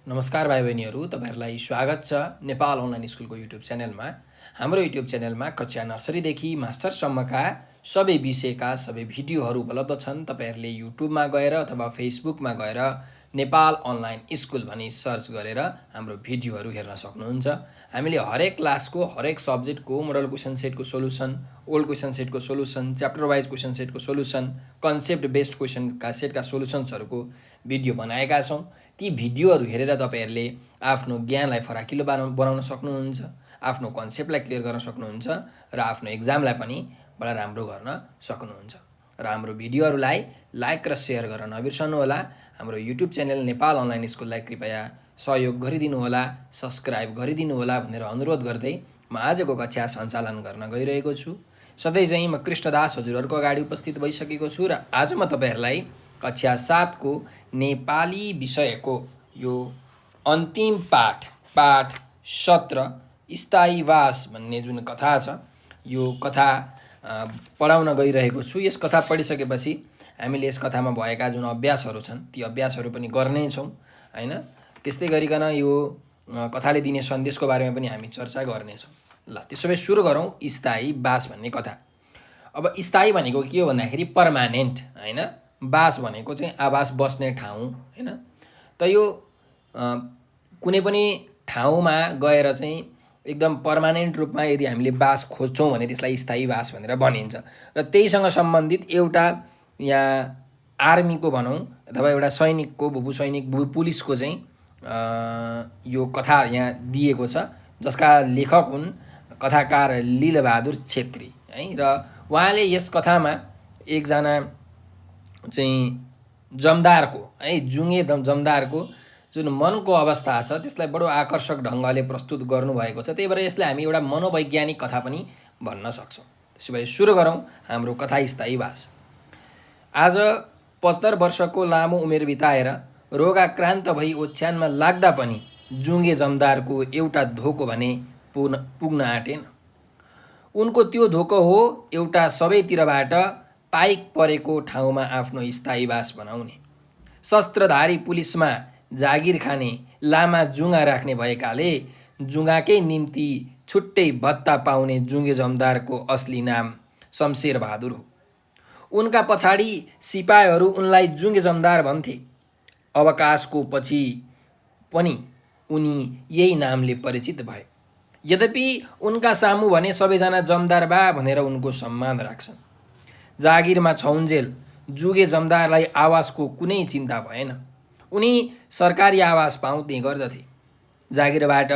नमस्कार भाइ बहिनीहरू, तपाईँहरूलाई स्वागत छ नेपाल अनलाइन स्कुलको युट्युब च्यानलमा। हाम्रो युट्युब च्यानलमा कक्षा नर्सरीदेखि मास्टरसम्मका सबै विषयका सबै भिडियोहरू उपलब्ध छन्। तपाईँहरूले युट्युबमा गएर अथवा फेसबुकमा गएर नेपाल अनलाइन स्कुल भनी सर्च गरेर हाम्रो भिडियोहरू हेर्न सक्नुहुन्छ। हामीले हरेक क्लासको हरेक सब्जेक्टको मोडल क्वेसन सेटको सोलुसन, ओल्ड क्वेसन सेटको सोलुसन, च्याप्टर वाइज क्वेसन सेटको सोलुसन, कन्सेप्ट बेस्ड क्वेसनका सेटका सोलुसन्सहरूको भिडियो बनाएका छौँ। ती भिडियोहरू हेरेर तपाईँहरूले आफ्नो ज्ञानलाई फराकिलो बनाउन सक्नुहुन्छ, आफ्नो कन्सेप्टलाई क्लियर गर्न सक्नुहुन्छ र आफ्नो एक्जामलाई पनि बडा राम्रो गर्न सक्नुहुन्छ। र हाम्रो भिडियोहरूलाई लाइक र सेयर गर्न नबिर्सनुहोला। हाम्रो युट्युब च्यानल नेपाल अनलाइन स्कुललाई कृपया सहयोग गरिदिनुहोला, सब्सक्राइब गरिदिनुहोला भनेर अनुरोध गर्दै म आजको कक्षा सञ्चालन गर्न गइरहेको छु। सधैँ चाहिँ म कृष्णदास हजुरहरूको अगाडि उपस्थित भइसकेको छु र आज म तपाईँहरूलाई कक्षा 7 को नेपाली विषयको यो अन्तिम पाठ 17 स्थायीवास भन्ने जुन कथा छ, यो कथा पढाउन गइरहेको छु। यस कथा पढिसकेपछि हामीले यस कथामा भएका जुन अभ्यासहरू छन् ती अभ्यासहरू पनि गर्नेछौँ हैन। त्यस्तै गरिकन यो कथाले दिने सन्देशको बारेमा पनि हामी चर्चा गर्नेछौँ। ल त्यसो भए सुरु गरौँ स्थायीवास भन्ने कथा। अब स्थायी भनेको के हो भन्दाखेरि पर्मानेन्ट हैन, बास भनेको चाहिँ आवास बस्ने ठाउँ हैन। त यो कुनै पनि ठाउँमा गएर चाहिँ एकदम पर्मानेन्ट रूपमा यदि हामीले बास खोज्छौँ भने त्यसलाई स्थायीवास भनेर भनिन्छ। र त्यहीसँग सम्बन्धित एउटा यहाँ आर्मीको भनौँ अथवा एउटा सैनिकको, भूपू सैनिक, भू पुलिसको चाहिँ यो कथा यहाँ दिएको छ, जसका लेखक हुन् कथाकार लीलबहादुर छेत्री है। र उहाँले यस कथामा एकजना चाहिँ जमदारको है, जुङ्गे जमदारको जुन मनको अवस्था छ त्यसलाई बडो आकर्षक ढङ्गले प्रस्तुत गर्नुभएको छ। त्यही भएर यसलाई हामी एउटा मनोवैज्ञानिक कथा पनि भन्न सक्छौँ। त्यसो भए सुरु गरौँ हाम्रो कथा स्थायीवास। आज 75 वर्षको लामो उमेर बिताएर रोगाक्रान्त भई ओछ्यानमा लाग्दा पनि जुङ्गे जमदारको एउटा धोको भने पुग्न आँटेन। उनको त्यो धोको हो एउटा सबैतिरबाट पाइक परेको ठाउँमा आफ्नो स्थायीवास बनाउने। शस्त्रधारी पुलिसमा जागिर खाने लामा जुङ्गा राख्ने भएकाले जुङ्गाकै निम्ति छुट्टै भत्ता पाउने जुङ्गे जमदारको असली नाम शमशेर बहादुर हो। उनका पछाडि सिपाहीहरू उनलाई जुङ्गे जमदार भन्थे। अवकाशको पछि पनि उनी यही नामले परिचित भए। यद्यपि उनका सामु भने सबैजना जमदार बा भनेर उनको सम्मान राख्छन्। जागिरमा छौन्जेल जुगे जमदारलाई आवासको कुनै चिन्ता भएन। उनी सरकारी आवास पाउँदै गर्दथे। जागिरबाट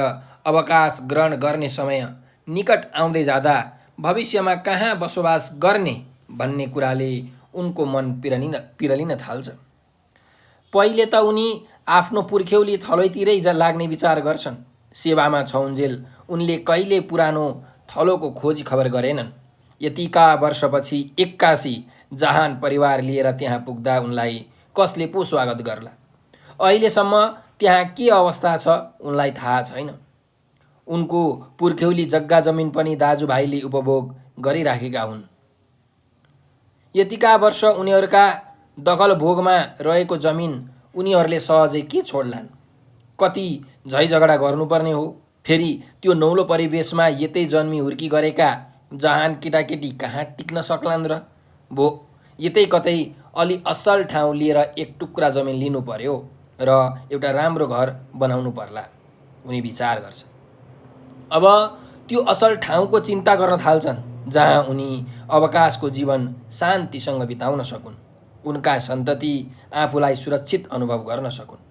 अवकाश ग्रहण गर्ने समय निकट आउँदै जाँदा भविष्यमा कहाँ बसोबास गर्ने भन्ने कुराले उनको मन पिरलिन थाल्छ। पहिले त उनी आफ्नो पुर्ख्यौली थलोतिरै लाग्ने विचार गर्छन्। सेवामा छौन्जेल उनले कहिले पुरानो थलोको खोजी खबर गरेनन्। यतिका वर्षपछि 81 जहान परिवार लिएर त्यहाँ पुग्दा उनलाई कसले पो स्वागत गर्ला। अहिलेसम्म त्यहाँ के अवस्था छ उनलाई थाहा छैन। उनको पुर्ख्यौली जग्गा जमिन पनि दाजुभाइले उपभोग गरिराखेका हुन्। यतिका वर्ष उनीहरूका दखल भोगमा रहेको जमिन उनीहरूले सहजै के छोड्लान्। कति झैझगडा गर्नुपर्ने हो। फेरि त्यो नौलो परिवेशमा यतै जन्मी हुर्की गरेका जहान केटाकेटी कहाँ टिक्न सक्लान् र। भो यतै कतै अलि असल ठाउँ लिएर एक टुक्रा जमिन लिनु पर्यो र एउटा राम्रो घर बनाउनु पर्ला, उनी विचार गर्छन्। अब त्यो असल ठाउँको चिन्ता गर्न थाल्छन् जहाँ उनी अवकाशको जीवन शान्तिसँग बिताउन सकुन्, उनका सन्तति आफूलाई सुरक्षित अनुभव गर्न सकुन्।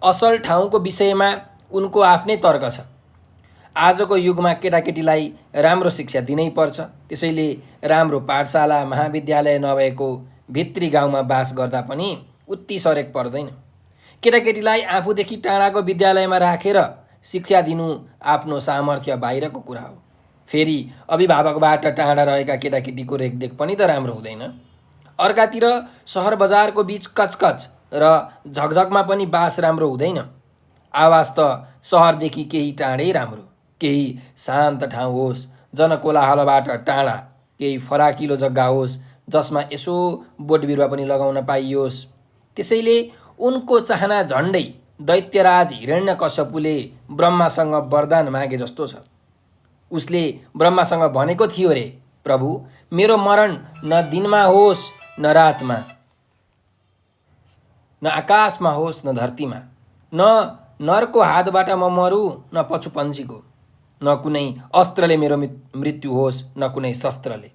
असल ठाउँको विषयमा उनको आफ्नै तर्क छ। आजको युगमा केटाकेटीलाई राम्रो शिक्षा दिनै पर्छ। त्यसैले राम्रो पाठशाला महाविद्यालय नभएको भित्री गाउँमा बास गर्दा पनि उति सरेक पर्दैन। केटाकेटीलाई आफूदेखि टाढाको विद्यालयमा राखेर शिक्षा दिनु आफ्नो सामर्थ्य बाहिरको कुरा हो। फेरि अभिभावकबाट टाढा रहेका केटाकेटीको रेखदेख पनि त राम्रो हुँदैन। अर्कातिर सहर बजारको बिच कचकच र झकझकमा पनि बास राम्रो हुँदैन। आवास त सहरदेखि केही टाढै राम्रो, केही शान्त ठाउँ होस्, जनकोलाहलबाट टाढा, केही फराकिलो जग्गा होस् जसमा यसो बोट बिरुवा पनि लगाउन पाइयोस्। त्यसैले उनको चाहना झन्डै दैत्यराज हिरण्यकश्यपुले ब्रह्मासँग वरदान मागे जस्तो छ। उसले ब्रह्मासँग भनेको थियो रे, प्रभु मेरो मरण न दिनमा होस् न रातमा, न आकाशमा होस् न धरतीमा, न नरको हातबाट म मरु न पशुपन्छीको, न कुनै अस्त्रले मेरो मृत्यु होस् न कुनै शस्त्रले।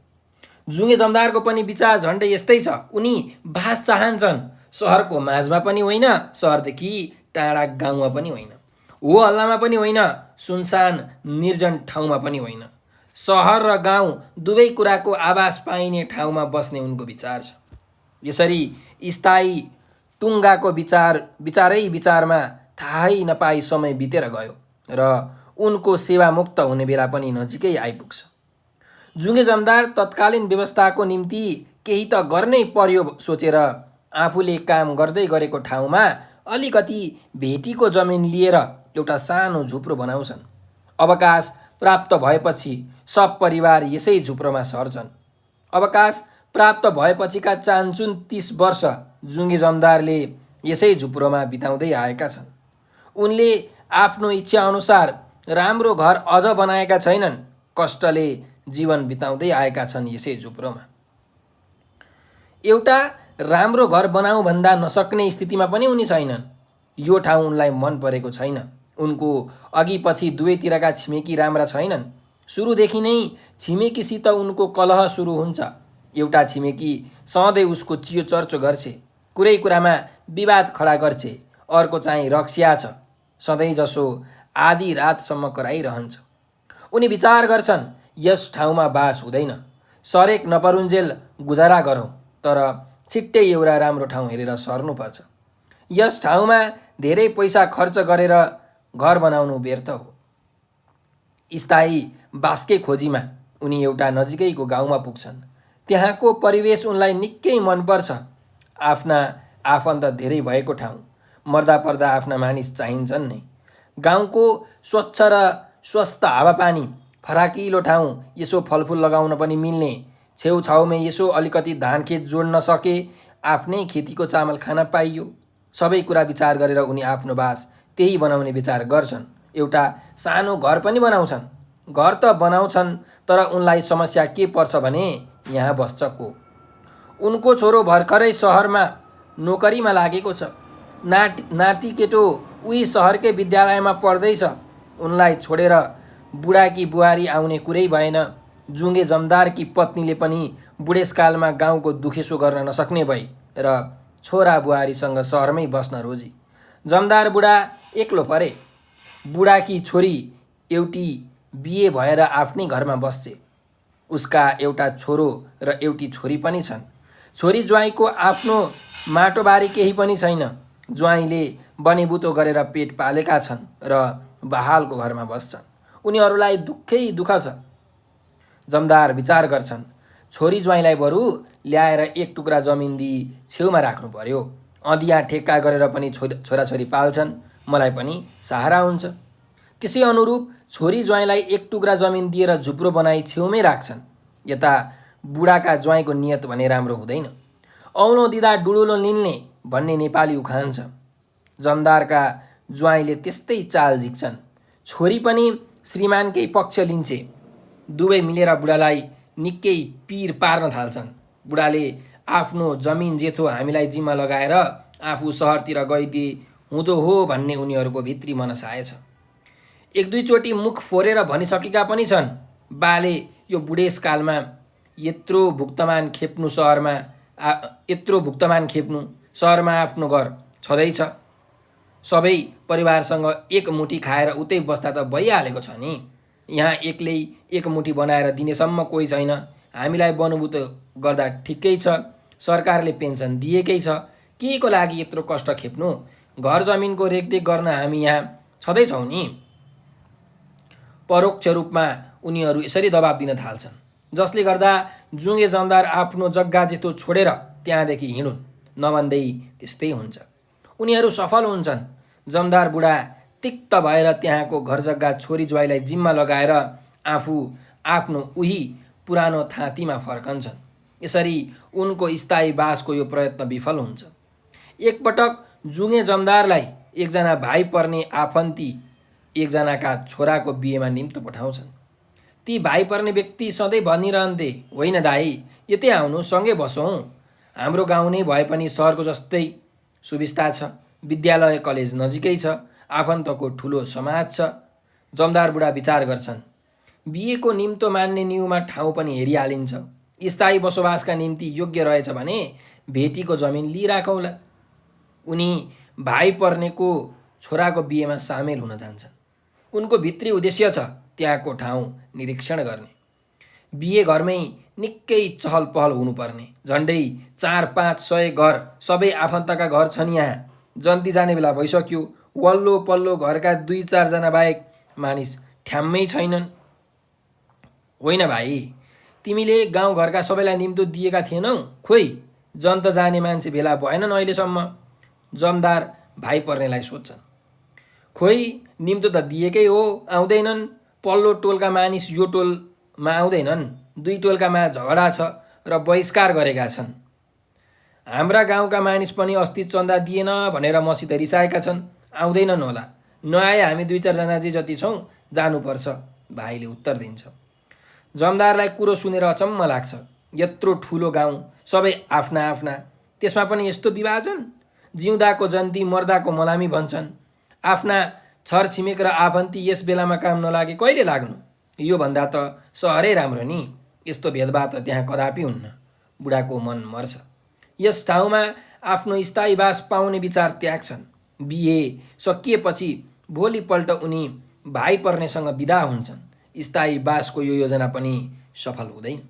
जुङ्गे जमदारको पनि विचार झन्डै यस्तै छ। उनी बास चाहन्छन्, सहरको माझमा पनि होइन, सहरदेखि टाढा गाउँमा पनि होइन, हो हल्लामा पनि होइन, सुनसान निर्जन ठाउँमा पनि होइन। सहर र गाउँ दुवै कुराको आवाज पाइने ठाउँमा बस्ने उनको विचार छ। यसरी स्थायी टुङ्गाको विचारै विचारमा थाहै नपाई समय बितेर गयो र उनको सेवामुक्त हुने बेला पनि नजिकै आइपुग्छ। जुङ्गे जमदार तत्कालीन व्यवस्थाको निम्ति केही त गर्नै पर्यो सोचेर आफूले काम गर्दै गरेको ठाउँमा अलिकति भेटीको जमिन लिएर एउटा सानो झुप्रो बनाउँछन्। अवकाश प्राप्त भएपछि सब परिवार यसै झुप्रोमा सर्छन्। अवकाश प्राप्त भएपछिका चान्चुन 30 वर्ष जुङ्गे जमदारले यसै झुप्रोमा बिताउँदै आएका छन्। उनले आफ्नो इच्छा अनुसार राम्रो घर अझ बनाएका छैनन्, कष्टले जीवन बिताउँदै आएका छन् यसै झुप्रोमा। एउटा राम्रो घर बनाऊ भन्दा नसक्ने स्थितिमा पनि उनी छैनन्। यो ठाउँ उनलाई मन परेको छैन। उनको अघि पछि दुवैतिरका छिमेकी राम्रा छैनन्। सुरुदेखि नै छिमेकीसित उनको कलह सुरु हुन्छ। एउटा छिमेकी सधैँ उसको चियो चर्चो गर्छे, कुरै कुरामा विवाद खडा गर्छे। अर्को चाहिँ रक्सिया छ, सधैँ जसो आधी रातसम्म कराइरहन्छ। उनी विचार गर्छन्, यस ठाउँमा बास हुँदैन, सरेक नपरुन्जेल गुजारा गरौँ, तर छिट्टै एउटा राम्रो ठाउँ हेरेर सर्नुपर्छ। यस ठाउँमा धेरै पैसा खर्च गरेर घर बनाउनु व्यर्थ हो। स्थायी बासकै खोजीमा उनी एउटा नजिकैको गाउँमा पुग्छन्। त्यहाँको परिवेश उनलाई निकै मनपर्छ। आफ्ना आफन्त धेरै भएको ठाउँ, मर्दा पर्दा आफ्ना मानिस चाहिन्छन् नै। गाउँको स्वच्छ र स्वस्थ हावापानी, फराकिलो ठाउँ, यसो फलफुल लगाउन पनि मिल्ने, छेउछाउमै यसो अलिकति धान खेत जोड्न सके आफ्नै खेतीको चामल खान पाइयो। सबै कुरा विचार गरेर उनी आफ्नो बास त्यही बनाउने विचार गर्छन्। एउटा सानो घर पनि बनाउँछन्। घर त बनाउँछन्, तर उनलाई समस्या के पर्छ भने यहाँ बस्छ को? उनको छोरो भर्खरै सहरमा नोकरीमा लागेको छ। नाति केटो उही सहरकै विद्यालयमा पढ्दैछ। उनलाई छोडेर बुढाकी बुहारी आउने कुरै भएन। जुङ्गे जमदारकी पत्नीले पनि बुढेसकालमा गाउँको दुखेसो गर्न नसक्ने भई र छोरा बुहारीसँग सहरमै बस्न रोजी। जमदार बुढा एक्लो परे। बुढाकी छोरी एउटी बिहे भएर आफ्नै घरमा बस्छे। उसका एउटा छोरो र एउटी छोरी पनि छन्। छोरी ज्वाइँको आफ्नो माटोबारी केही पनि छैन। ज्वाइँले बनेबुतो गरेर पेट पालेका छन् र बहालको घरमा बस्छन्। उनीहरूलाई दुःखै दुःख छ। जमदार विचार गर्छन्, छोरी ज्वाइँलाई बरु ल्याएर एक टुक्रा जमिन दिई छेउमा राख्नु पर्यो। अधिया ठेक्का गरेर पनि छोराछोरी पाल्छन्, मलाई पनि सहारा हुन्छ। त्यसै अनुरूप छोरी ज्वाइँलाई एक टुक्रा जमिन दिएर झुप्रो बनाई छेउमै राख्छन्। यता बुढाका ज्वाइँको नियत भने राम्रो हुँदैन। औलो दिँदा डुडुलो निल्ने भन्ने नेपाली उखान छ। जमदारका ज्वाइँले त्यस्तै चाल झिक्छन्। छोरी पनि श्रीमानकै पक्ष लिन्छे। दुवै मिलेर बुढालाई निकै पिर पार्न थाल्छन्। बुढाले आफ्नो जमिन जेथो हामीलाई जिम्मा लगाएर आफू सहरतिर गइदिए हुँदो हो भन्ने उनीहरूको भित्री मनसाय छ। एक दुईचोटि मुख फोरेर भनिसकेका पनि छन्, बाले यो बुढेसकालमा यत्रो भुक्तमान खेप्नु सहरमा आफ्नो घर छँदैछ। सबै परिवारसँग एक मुठी खाएर उतै बस्दा त भइहालेको छ नि। यहाँ एक्लै एक मुठी बनाएर दिनेसम्म कोही छैन। हामीलाई बनुबुतो गर्दा ठिकै छ। सरकारले पेन्सन दिएकै छ। के को लागि यत्रो कष्ट खेप्नु? घर जमिनको रेखदेख गर्न हामी यहाँ छँदैछौँ नि। परोक्ष रूपमा उनीहरू यसरी दबाब दिन थाल्छन्, जसले गर्दा जुङ्गे जमदार आफ्नो जग्गा जेतो छोडेर त्यहाँदेखि हिँडुन्। नभन्दै त्यस्तै हुन्छ। उनीहरू सफल हुन्छन्। जमदार बुढा तिक्त भएर त्यहाँको घर जग्गा छोरी ज्वाइँलाई जिम्मा लगाएर आफू आफ्नो उही पुरानो थाँतीमा फर्कन्छन्। यसरी उनको स्थायी बासको यो प्रयत्न विफल हुन्छ। एकपटक जुङ्गे जमदारलाई एकजना भाइ पर्ने आफन्ती एकजनाका छोराको बिहेमा निम्तो पठाउँछन्। ती भाइ पर्ने व्यक्ति सधैँ भनिरहन्थे, होइन दाई, यतै आउनु, सँगै बसौँ। हाम्रो गाउँ नै भए पनि सहरको जस्तै सुविस्ता छ, विद्यालय कलेज नजिकै छ, आफन्तको ठुलो समाज छ। जमदार बुढा विचार गर्छन्, बिहेको निम्तो मान्ने न्युमा ठाउँ पनि हेरिहालिन्छ। स्थायी बसोबासका निम्ति योग्य रहेछ भने भेटीको जमिन लिइराखौँला। उनी भाइ पर्नेको छोराको बिहेमा सामेल हुन जान्छन्। उनको भित्री उद्देश्य छ त्यहाँको ठाउँ निरीक्षण गर्ने। बिहे घरमै निकै चहल पहल हुनुपर्ने। झन्डै 4-5 सय घर, सबै आफन्तका घर छन् यहाँ। जन्ती जाने बेला भइसक्यो। वल्लो पल्लो घरका 2-4 जना बाहेक मानिस ठ्याम्मै छैनन्। होइन भाइ, तिमीले गाउँघरका सबैलाई निम्तो दिएका थिएनौ, खोइ जन्त जाने मान्छे भेला भएनन् अहिलेसम्म। जमदार भाइ पर्नेलाई सोध्छन्। खोइ निम्तो त दिएकै हो, आउँदैनन्। पल्लो टोलका मानिस यो टोलमा आउँदैनन्। 2 टोलकामा झगडा छ र बहिष्कार गरेका छन्। हाम्रा गाउँका मानिस पनि अस्ति चन्दा दिएन भनेर मसित रिसाएका छन्, आउँदैनन् होला। नआए हामी 2-4 जना जति छौँ, जानुपर्छ, भाइले उत्तर दिन्छ। जमदारलाई कुरो सुनेर अचम्म लाग्छ। यत्रो ठुलो गाउँ, सबै आफ्ना आफ्ना, त्यसमा पनि यस्तो विभाजन। जिउँदाको जन्ती मर्दाको मलामी भन्छन्। आफ्ना छरछिमेक र आफन्ती यस बेलामा काम नलागे कहिले लाग्नु? यो भन्दा त सहरै राम्रो नि। यस्तो भेदभाव त त्यहाँ कदापि हुन्न। बुढाको मन मर्छ। यस ठाउँमा आफ्नो स्थायी बास पाउने विचार त्याग्छन्। बिहे सकिएपछि भोलिपल्ट उनी भाइ पर्नेसँग विदा हुन्छन्। स्थायी बासको यो योजना पनि सफल हुँदैन।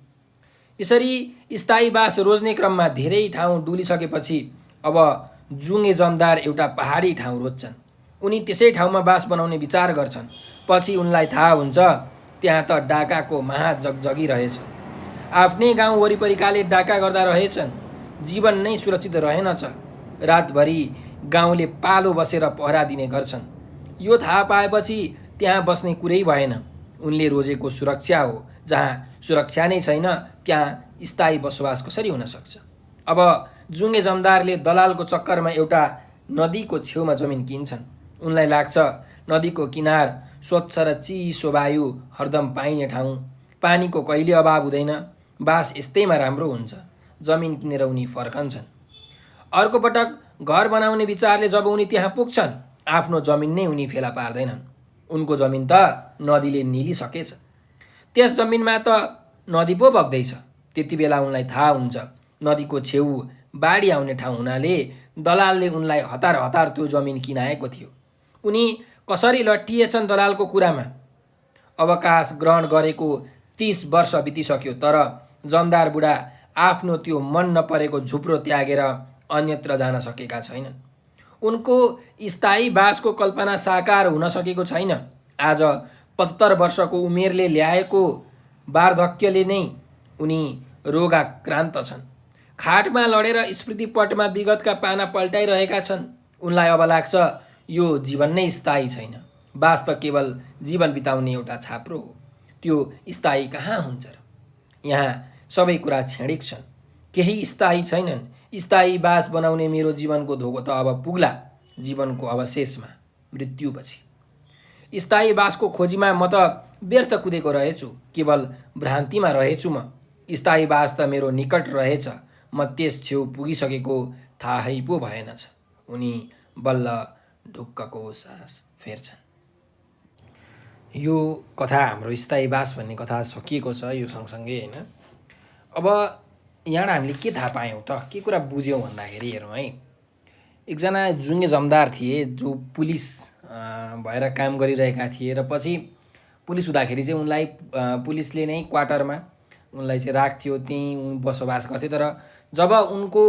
यसरी स्थायी बास रोज्ने क्रममा धेरै ठाउँ डुलिसकेपछि अब जुङ्गे जमदार एउटा पहाडी ठाउँ रोज्छन्। उनी त्यसै ठाउँमा बास बनाउने विचार गर्छन्। पछि उनलाई थाहा हुन्छ त्यहाँ त डाकाको महाजगजगी रहेछ। आफ्नै गाउँ वरिपरिकाले डाका गर्दा रहेछन्। जीवन नै सुरक्षित रहेनछ। रातभरि गाउँले पालो बसेर पहरा दिने गर्छन्। यो थाहा पाएपछि त्यहाँ बस्ने कुरै भएन। उनले रोजेको सुरक्षा हो। जहाँ सुरक्षा नै छैन त्यहाँ स्थायी बसोबास कसरी हुन सक्छ? अब जुङ्गे जमदारले दलालको चक्करमा एउटा नदीको छेउमा जमिन किन्छन्। उनलाई लाग्छ नदीको किनार स्वच्छ र चिसो वायु हरदम पाइने ठाउँ, पानीको कहिले अभाव हुँदैन, बास यस्तैमा राम्रो हुन्छ। जमिन किनेर उनी फर्कन्छन्। अर्को पटक घर बनाउने विचारले जब उनी त्यहाँ पुग्छन्, आफ्नो जमिन नै उनी फेला पार्दैनन्। उनको जमिन त नदीले निलिसकेछ। त्यस जमिनमा त नदी पो बग्दैछ। त्यति बेला उनलाई थाहा हुन्छ नदीको छेउ बाढी आउने ठाउँ हुनाले दलालले उनलाई हतार हतार त्यो जमिन किनाएको थियो। उनी कसरी लट्टिएछन् दलालको कुरामा। अवकाश ग्रहण गरेको 30 वर्ष बितिसक्यो, तर जमदार बुढा आफ्नो त्यो मन नपरेको झुप्रो त्यागेर अन्यत्र जान सकेका छैनन्। उनको स्थायी बासको कल्पना साकार हुन सकेको छैन। आज 75 वर्षको उमेरले ल्याएको वार्धक्यले नै उनी रोगाक्रान्त छन्। खाटमा लडेर स्मृतिपटमा विगतका पाना पल्टाइरहेका छन्। उनलाई अब लाग्छ यो जीवन नै स्थायी छैन। बास त केवल जीवन बिताउने एउटा छाप्रो हो। त्यो स्थायी कहाँ हुन्छ र? यहाँ सबै कुरा क्षणिक छन्, केही स्थायी छैनन्। स्थायी बास बनाउने मेरो जीवनको धोको त अब पुग्ला जीवनको अवशेषमा, मृत्युपछि। स्थायी बासको खोजीमा म त व्यर्थ कुदेको रहेछु। केवल भ्रान्तिमा रहेछु म। स्थायी बास त मेरो निकट रहेछ। म त्यस छेउ पुगिसकेको थाहै पो भएनछ। उनी बल्ल ढुक्कको सास फेर्छन्। यो कथा हाम्रो स्थायी बास भन्ने कथा सकिएको छ यो सँगसँगै, होइन? अब यहाँबाट हामीले के थाहा पायौँ त, के कुरा बुझ्यौँ भन्दाखेरि हेरौँ है। एकजना जुङ्गे जमदार थिए जो पुलिस भएर काम गरिरहेका थिए र पछि पुलिस हुँदाखेरि चाहिँ उनलाई पुलिसले नै क्वार्टरमा उनलाई चाहिँ राख्थ्यो। त्यहीँ बसोबास गर्थे। तर जब उनको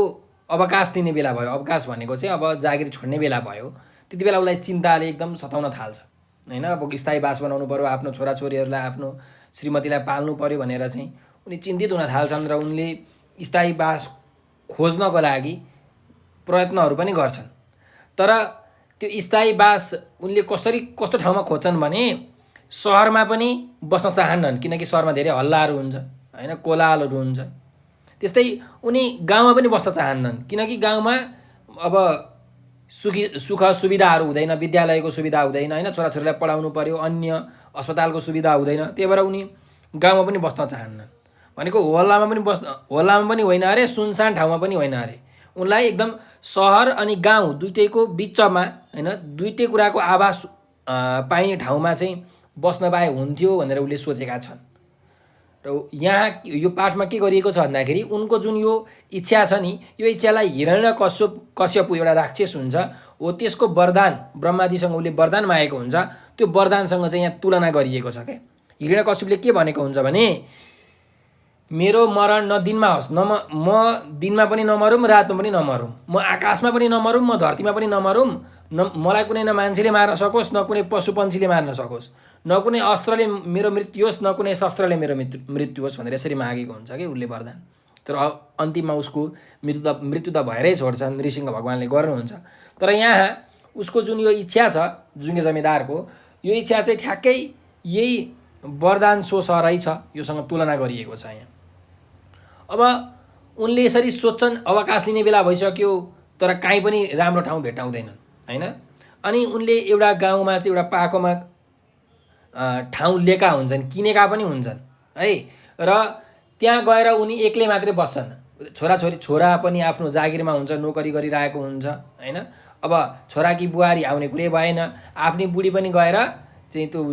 अवकाश दिने बेला भयो, अवकाश भनेको चाहिँ अब जागिर छोड्ने बेला भयो, त्यति बेला उसलाई चिन्ताले एकदम सताउन थाल्छ, होइन? अब स्थायी बास बनाउनु पऱ्यो, आफ्नो छोराछोरीहरूलाई, आफ्नो श्रीमतीलाई पाल्नु पऱ्यो भनेर चाहिँ उनी चिन्तित हुन थाल्छन् र उनले स्थायी बास खोज्नको लागि प्रयत्नहरू पनि गर्छन्। तर त्यो स्थायी बास उनले कस्तो ठाउँमा खोज्छन् भने सहरमा पनि बस्न चाहन्नन्, किनकि सहरमा धेरै हल्लाहरू हुन्छ, होइन? कोलाहलहरू हुन्छ। त्यस्तै उनी गाउँमा पनि बस्न चाहन्नन्, किनकि गाउँमा अब सुख सुविधाहरू हुँदैन, विद्यालयको सुविधा हुँदैन होइन, छोराछोरीलाई पढाउनु पर्यो, अन्य अस्पतालको सुविधा हुँदैन, त्यही भएर उनी गाउँमा पनि बस्न चाहन्नन्। भनेको होल्लामा पनि होइन अरे, सुनसान ठाउँमा पनि होइन अरे, उनलाई एकदम सहर अनि गाउँ दुइटैको बिचमा होइन, दुइटै कुराको आभास पाइने ठाउँमा चाहिँ बस्न पाए हुन्थ्यो भनेर उसले सोचेका छन्। र यहाँ यो पाठमा के गरिएको छ भन्दाखेरि उनको जुन यो इच्छा छ नि, यो इच्छालाई हिरण्यकश्यप एउटा राक्षस हुन्छ हो त्यसको वरदान, ब्रह्माजीसँग उसले वरदान मागेको हुन्छ, त्यो वरदानसँग चाहिँ यहाँ तुलना गरिएको छ क्या। हिरण्यकश्यपले के भनेको हुन्छ भने मेरो मरण न दिनमा होस्, म दिनमा पनि नमरौँ, रातमा पनि नमरौँ, म आकाशमा पनि नमरौँ, म धरतीमा पनि नमरौँ, मलाई कुनै न मान्छेले मार्न सकोस्, न कुनै पशु पन्छीले मार्न सकोस्, न कुनै अस्त्रले मेरो मृत्यु होस्, न कुनै शस्त्रले मेरो मृत्यु होस् भनेर यसरी मागेको हुन्छ कि उसले वरदान। तर अन्तिममा उसको मृत्यु त भएरै छोड्छन्, नृसिंह भगवान्ले गर्नुहुन्छ। तर यहाँ उसको जुन यो इच्छा छ जुङ्गे जमिदारको, यो इच्छा चाहिँ ठ्याक्कै यही वरदान सो सहरै छ, योसँग तुलना गरिएको छ यहाँ। अब उनले यसरी सोच्छन्, अवकाश लिने बेला भइसक्यो तर काहीँ पनि राम्रो ठाउँ भेट्टाउँदैनन् होइन। अनि उनले एउटा गाउँमा चाहिँ एउटा पाकोमा ठाउँ लिएका हुन्छन्, किनेका पनि हुन्छन् है, र त्यहाँ गएर उनी एक्लै मात्रै बस्छन्। छोरा पनि आफ्नो जागिरमा हुन्छ, नोकरी गरिरहेको हुन्छ होइन। अब छोराकी बुहारी आउने कुरै भएन, आफ्नै बुढी पनि गएर चाहिँ त्यो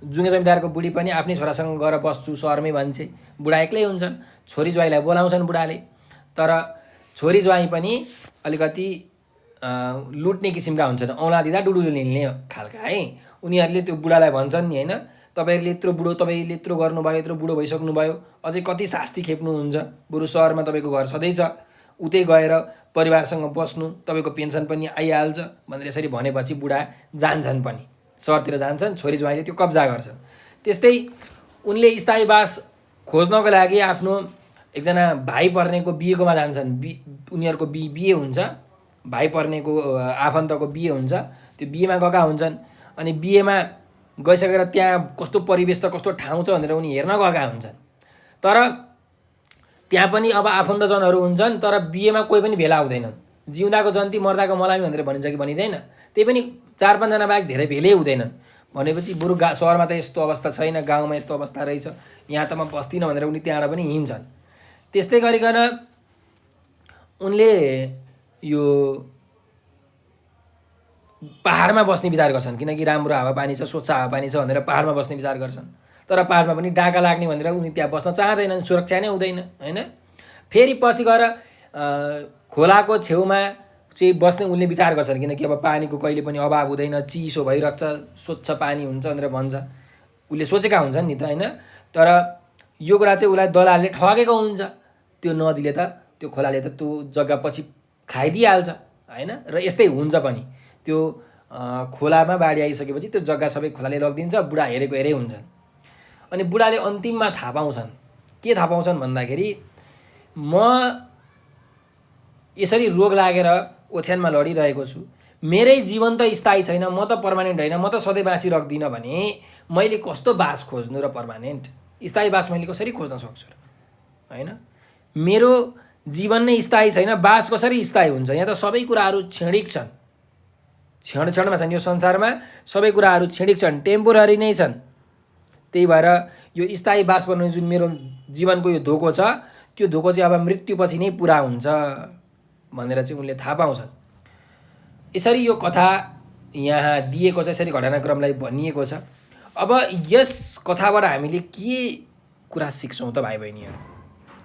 जुङ्गे जमिदारको बुढी पनि आफ्नै छोरासँग गएर बस्छु सहरमै भन्छे, बुढा एक्लै हुन्छन्। छोरी ज्वाइँलाई बोलाउँछन् बुढाले, तर छोरी ज्वाइँ पनि अलिकति लुट्ने किसिमका हुन्छन्, औँला दिँदा डुडुलो निल्ने खालका है। उनीहरूले त्यो बुढालाई भन्छन् नि होइन, तपाईँले यत्रो गर्नुभयो, यत्रो बुढो भइसक्नुभयो, अझै कति शास्ति खेप्नुहुन्छ, बरु सहरमा तपाईँको घर सधैँ छ, उतै गएर परिवारसँग बस्नु, तपाईँको पेन्सन पनि आइहाल्छ भनेर यसरी भनेपछि बुढा जान्छन् पनि, सहरतिर जान्छन्, छोरी ज्वाइँले त्यो कब्जा गर्छन्। त्यस्तै उनले स्थायीवास खोज्नको लागि आफ्नो एकजना भाइ पर्नेको बिहेकोमा जान्छन्। उनीहरूको बिहे हुन्छ, भाइ पर्नेको आफन्तको बिहे हुन्छ, त्यो बिहेमा गएका हुन्छन्। अनि बिहेमा गइसकेर त्यहाँ कस्तो परिवेश छ, कस्तो ठाउँ छ भनेर उनी हेर्न गएका हुन्छन्। तर त्यहाँ पनि अब आफन्तजनहरू हुन्छन्, तर बिहेमा कोही पनि भेला हुँदैनन्। जिउँदाको जन्ती मर्दाको मलामी भनेर भनिन्छ कि भनिँदैन, त्यही पनि 4-5 जना बाहेक धेरै भेलै हुँदैनन्। भनेपछि बरु सहरमा त यस्तो अवस्था छैन, गाउँमा यस्तो अवस्था रहेछ, यहाँ त म बस्दिनँ भनेर उनी त्यहाँबाट पनि हिँड्छन्। त्यस्तै गरिकन उनले यो पहाडमा बस्ने विचार गर्छन्, किनकि राम्रो हावापानी छ, स्वच्छ हावापानी छ भनेर पहाडमा बस्ने विचार गर्छन्। तर पहाडमा पनि डाका लाग्ने भनेर उनी त्यहाँ बस्न चाहँदैनन्, सुरक्षा नै हुँदैन होइन। फेरि पछि गएर खोलाको छेउमा चाहिँ बस्ने उनले विचार गर्छन्, किनकि अब पानीको कहिले पनि अभाव हुँदैन, चिसो भइरहेको छ, स्वच्छ पानी हुन्छ भनेर भन्छ, उसले सोचेका हुन्छन् नि त होइन। तर यो कुरा चाहिँ उसलाई दलालले ठगेको हुन्छ, त्यो नदीले त, त्यो खोलाले त त्यो जग्गा पछि खाइदिइहाल्छ होइन। र यस्तै हुन्छ पनि, त्यो खोलामा बाढी आइसकेपछि त्यो जग्गा सबै खोलाले लगिदिन्छ, बुढा हेरेको हेरै हुन्छन्। अनि बुढाले अन्तिममा थाहा पाउँछन्, के थाहा पाउँछन् भन्दाखेरि म यसरी रोग लागेर ओछ्यानमा लडिरहेको छु, मेरै जीवन त स्थायी छैन, म त पर्मानेन्ट होइन, म त सधैँ बाँचिरहदिनँ भने मैले कस्तो बास खोज्नु र पर्मानेन्ट स्थायी बास मैले कसरी खोज्न सक्छु र होइन। मेरो जीवन नै स्थायी छैन, बास कसरी स्थायी हुन्छ? यहाँ त सबै कुराहरू क्षणिक छन्, क्षणमा छन्, यो संसारमा सबै कुराहरू क्षणिक छन्, टेम्पोररी नै छन्। त्यही भएर यो स्थायी बास बनाउने जुन मेरो जीवनको यो धोको छ, त्यो धोको चाहिँ अब मृत्युपछि नै पुरा हुन्छ भनेर चाहिँ उनले थाहा पाउँछन्। यसरी यो कथा यहाँ दिएको छ, यसरी घटनाक्रमलाई भनिएको छ। अब यस कथाबाट हामीले के कुरा सिक्छौँ त भाइ बहिनीहरू,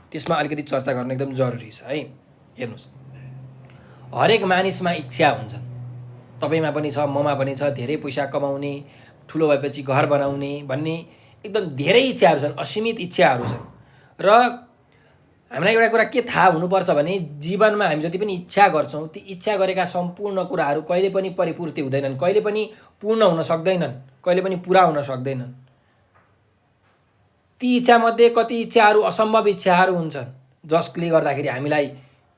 त्यसमा अलिकति चर्चा गर्न एकदम जरुरी छ है। हेर्नुहोस्, हरेक मानिसमा इच्छा हुन्छन्, तपाईँमा पनि छ, ममा पनि छ, धेरै पैसा कमाउने, ठुलो भएपछि घर बनाउने भन्ने एकदम धेरै इच्छाहरू छन्, असीमित इच्छाहरू छन्। र हामीलाई एउटा कुरा के थाहा हुनुपर्छ भने जीवनमा हामी जति पनि इच्छा गर्छौँ, ती इच्छा गरेका सम्पूर्ण कुराहरू कहिले पनि परिपूर्ति हुँदैनन्, कहिले पनि पूर्ण हुन सक्दैनन्, कहिले पनि पुरा हुन सक्दैनन्। ती इच्छामध्ये कति इच्छाहरू असम्भव इच्छाहरू हुन्छन्, जसले गर्दाखेरि हामीलाई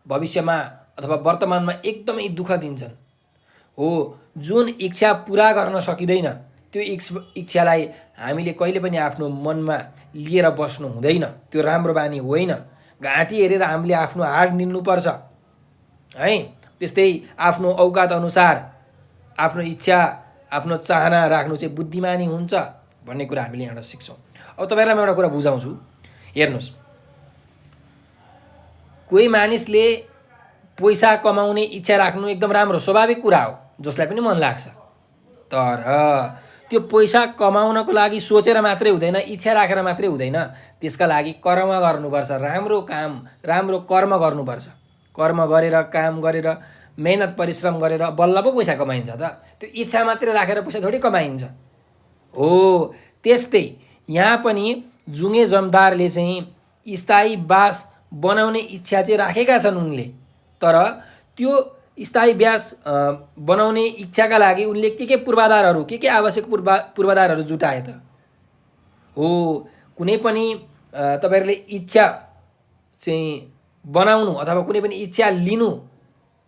भविष्यमा अथवा वर्तमानमा एकदमै दुःख दिन्छन्। हो, जुन इच्छा पुरा गर्न सकिँदैन त्यो इच्छालाई हामीले कहिले पनि आफ्नो मनमा लिएर बस्नु हुँदैन, त्यो राम्रो बानी होइन। घाँटी हेरेर हामीले आफ्नो हाड निल्नुपर्छ है, त्यस्तै आफ्नो औकात अनुसार आफ्नो इच्छा आफ्नो चाहना राख्नु चाहिँ बुद्धिमानी हुन्छ भन्ने कुरा हामीले यहाँबाट सिक्छौँ। अब तपाईँहरूलाई म एउटा कुरा बुझाउँछु। हेर्नुहोस्, कोही मानिसले पैसा कमाउने इच्छा राख्नु एकदम राम्रो स्वाभाविक कुरा हो, जसलाई पनि मन लाग्छ। तर त्यो पैसा कमाउनको लागि सोचेर मात्रै हुँदैन, इच्छा राखेर मात्रै हुँदैन। त्यसका लागि कर्म गर्नुपर्छ, राम्रो काम राम्रो कर्म गर्नुपर्छ। कर्म गरेर काम गरेर मेहनत परिश्रम गरेर बल्ल पो पैसा कमाइन्छ त। त्यो इच्छा मात्रै राखेर पैसा थोरै कमाइन्छ हो। त्यस्तै यहाँ पनि जुङ्गे जमदारले चाहिँ स्थायी बास बनाउने इच्छा चाहिँ राखेका छन् उनले। तर त्यो स्थायी ब्यास बनाउने इच्छाका लागि उनले के पूर्वाधारहरू के आवश्यक पूर्वाधारहरू जुटाए त हो। कुनै पनि तपाईँहरूले इच्छा चाहिँ बनाउनु अथवा कुनै पनि इच्छा लिनु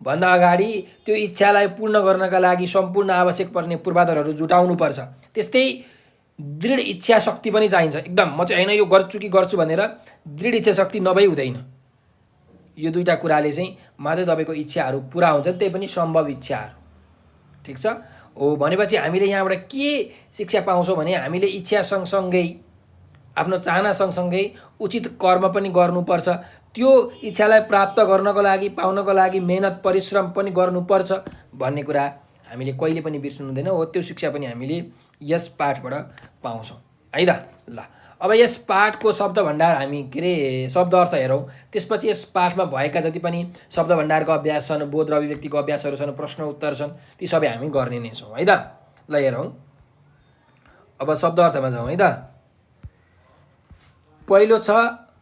भन्दा अगाडि त्यो इच्छालाई पूर्ण गर्नका लागि सम्पूर्ण आवश्यक पर्ने पूर्वाधारहरू जुटाउनुपर्छ। त्यस्तै दृढ इच्छा शक्ति पनि चाहिन्छ। एकदम म चाहिँ होइन यो गर्छु कि गर्छु भनेर दृढ इच्छा शक्ति नभई हुँदैन। यो दुईवटा कुराले चाहिँ मात्रै तपाईँको इच्छाहरू पुरा हुन्छन्, त्यही पनि सम्भव इच्छाहरू। ठिक छ हो। भनेपछि हामीले यहाँबाट के शिक्षा पाउँछौँ भने हामीले इच्छा सँगसँगै आफ्नो चाहना सँगसँगै उचित कर्म पनि गर्नुपर्छ। त्यो इच्छालाई प्राप्त गर्नको लागि पाउनको लागि मेहनत परिश्रम पनि गर्नुपर्छ भन्ने कुरा हामीले कहिले पनि बिर्सनु हुँदैन हो। त्यो शिक्षा पनि हामीले यस पाठबाट पाउँछौँ है त। ल अब यस पाठको शब्द भण्डार हामी के अरे शब्द अर्थ हेरौँ। त्यसपछि यस पाठमा भएका जति पनि शब्द भण्डारको अभ्यास छन्, बोध र अभिव्यक्तिको अभ्यासहरू छन्, प्रश्न उत्तर छन्, ती सबै हामी गर्ने नै छौँ है त। ल हेरौँ, अब शब्द अर्थमा जाउँ है त। पहिलो छ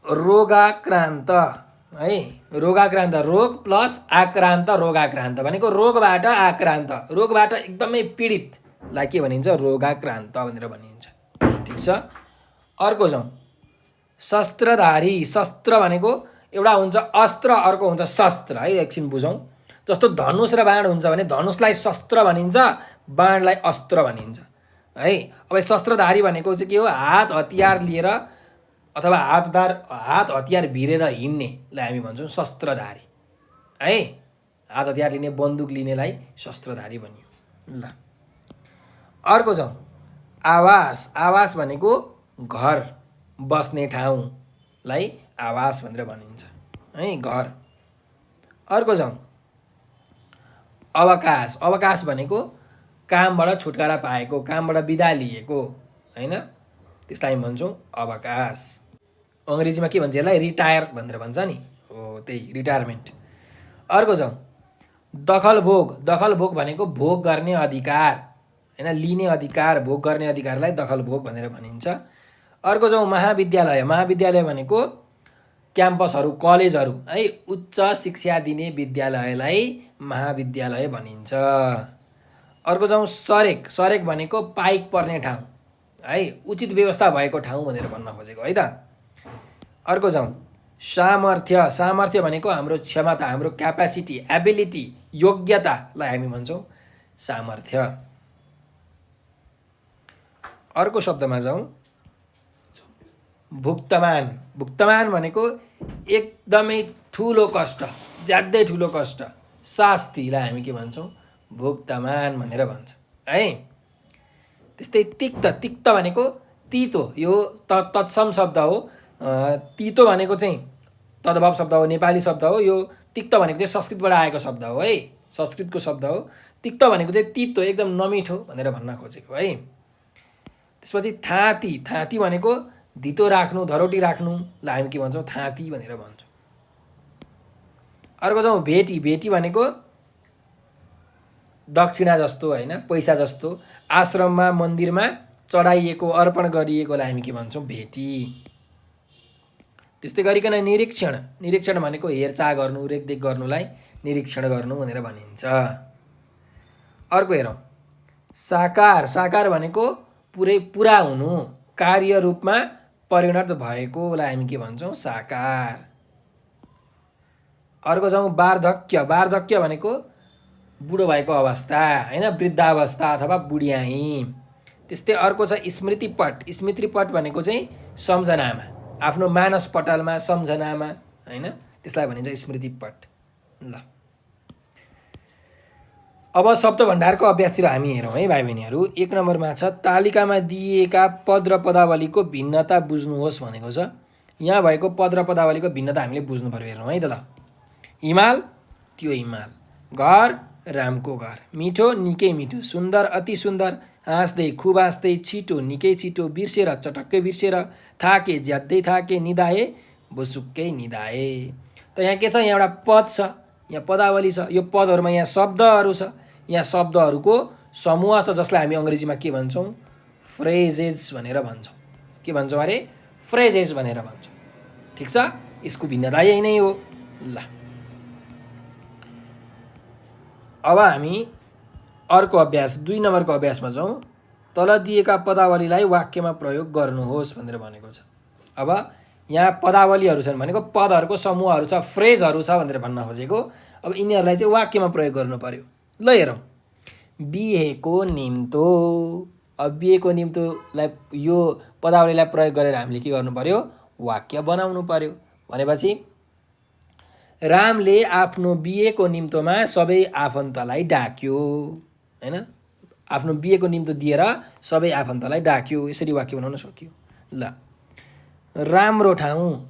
रोगाक्रान्त है। रोगाक्रान्त, रोग प्लस आक्रान्त, रोगाक्रान्त भनेको रोगबाट आक्रान्त, रोगबाट एकदमै पीडितलाई के भनिन्छ? रोगाक्रान्त भनेर भनिन्छ। ठिक छ। अर्को जाउँ, शस्त्रधारी। शस्त्र भनेको एउटा हुन्छ अस्त्र, अर्को हुन्छ शस्त्र है। एकछिन बुझौँ। जस्तो धनुष र बाण हुन्छ भने धनुषलाई शस्त्र भनिन्छ, बाणलाई अस्त्र भनिन्छ है। अब शस्त्रधारी भनेको चाहिँ के हो? हात हतियार लिएर अथवा हात हतियार भिरेर हिँड्नेलाई हामी भन्छौँ शस्त्रधारी है। हात हतियार लिने, बन्दुक लिनेलाई शस्त्रधारी भनियो। ल अर्को जाउँ, आवास। आवास भनेको घर, बस्ने ठाउँलाई आवास भनेर भनिन्छ है, घर। अर्को जाउँ, अवकाश। अवकाश भनेको कामबाट छुटकारा पाएको, कामबाट बिदा लिएको होइन, त्यसलाई हामी भन्छौँ अवकाश। अङ्ग्रेजीमा के भन्छ यसलाई? रिटायर भनेर भन्छ नि हो, त्यही रिटायरमेन्ट। अर्को जाउँ, दखल भोग। दखल भोग भनेको भोग गर्ने अधिकार होइन, लिने अधिकार, भोग गर्ने अधिकारलाई दखल भोग भनेर भनिन्छ। अर्को जाउँ, महाविद्यालय। महाविद्यालय भनेको क्याम्पसहरू, कलेजहरू है, उच्च शिक्षा दिने विद्यालयलाई महाविद्यालय भनिन्छ। अर्को जाउँ, सरेक। सरेक भनेको पाइक पर्ने ठाउँ है, उचित व्यवस्था भएको ठाउँ भनेर भन्न खोजेको है त। अर्को जाउँ, सामर्थ्य। सामर्थ्य भनेको हाम्रो क्षमता, हाम्रो क्यापासिटी, एबिलिटी, योग्यतालाई हामी भन्छौँ सामर्थ्य। अर्को शब्दमा जाउँ, भुक्तमान। भुक्तमान भनेको एकदमै ठुलो कष्ट, ज्यादै ठुलो कष्ट, शास्तिलाई हामी के भन्छौँ? भुक्तमान भनेर भन्छ है। त्यस्तै तिक्त। तिक्त भनेको तितो, यो तत्सम शब्द हो। तितो भनेको चाहिँ तद्भव शब्द हो, नेपाली शब्द हो। यो तिक्त भनेको चाहिँ संस्कृतबाट आएको शब्द हो है, संस्कृतको शब्द हो। तिक्त भनेको चाहिँ तितो, एकदम नमिठो भनेर भन्न खोजेको है। त्यसपछि थाँती। थाँती भनेको धितो राख्नु, धरोटी राख्नुलाई हामी के भन्छौँ? थाँती भनेर भन्छौँ। अर्को जाउँ, भेटी। भेटी भनेको दक्षिणा जस्तो होइन, पैसा जस्तो, आश्रममा मन्दिरमा चढाइएको, अर्पण गरिएकोलाई हामी के भन्छौँ? भेटी। त्यस्तै गरिकन निरीक्षण। निरीक्षण भनेको हेरचाह गर्नु, रेखदेख गर्नुलाई निरीक्षण गर्नु भनेर भनिन्छ। अर्को हेरौँ, साकार। साकार भनेको पुरा हुनु, कार्य रूपमा परिणत भएकोलाई हामी के भन्छौँ? साकार। अर्को जाउँ, वार्धक्य। वार्धक्य भनेको बुढो भएको अवस्था होइन, वृद्धावस्था अथवा बुढियाई। त्यस्तै अर्को छ स्मृतिपट। स्मृतिपट भनेको चाहिँ सम्झनामा, आफ्नो मानस पटलमा, सम्झनामा होइन, त्यसलाई भनिन्छ स्मृतिपट। ल अब शब्द भण्डारको अभ्यासतिर हामी हेरौँ है भाइ बहिनीहरू। 1 नम्बरमा छ तालिकामा दिएका पद र पदावलीको भिन्नता बुझ्नुहोस् भनेको छ। यहाँ भएको पद र पदावलीको भिन्नता हामीले बुझ्नु पर्यो। हेरौँ है त ल। हिमाल त्यो हिमाल, घर रामको घर, मिठो निकै मिठो, सुन्दर अति सुन्दर, हाँस्दै खुब हाँस्दै, छिटो निकै छिटो, बिर्सेर चटक्कै बिर्सेर, थाके ज्यादै थाके, निदाए बुसुक्कै निदाए। त यहाँ के छ, यहाँ एउटा पद छ, यहाँ पदावली छ। यो पदहरूमा यहाँ शब्दहरू छ, यहाँ शब्दहरूको समूह छ जसलाई हामी अङ्ग्रेजीमा के भन्छौँ, फ्रेजेस भनेर भन्छौँ। के भन्छौँ अरे, फ्रेजेस भनेर भन्छौँ। ठिक छ, यसको भिन्नता यही नै हो। ल अब हामी अर्को अभ्यास 2 नम्बरको अभ्यासमा जाउँ। तल दिएका पदावलीलाई वाक्यमा प्रयोग गर्नुहोस् भनेर भनेको छ। अब यहाँ पदावलीहरू छन् भनेको पदहरूको समूहहरू छ, फ्रेजहरू छ भनेर भन्न खोजेको। अब यिनीहरूलाई चाहिँ वाक्यमा प्रयोग गर्नु पर्यो। ल हेरौँ, बिहेको निम्तो। अब बिहेको निम्तोलाई यो पदावलीलाई प्रयोग गरेर हामीले के गर्नु पर्यो, वाक्य बनाउनु पर्यो। भनेपछि रामले आफ्नो बिहेको निम्तोमा सबै आफन्तलाई डाक्यो, हैन? आफ्नो बिहेको निम्तो दिएर सबै आफन्तलाई डाक्यो, यसरी वाक्य बनाउन सकियो। ल राम्रो ठाउँ।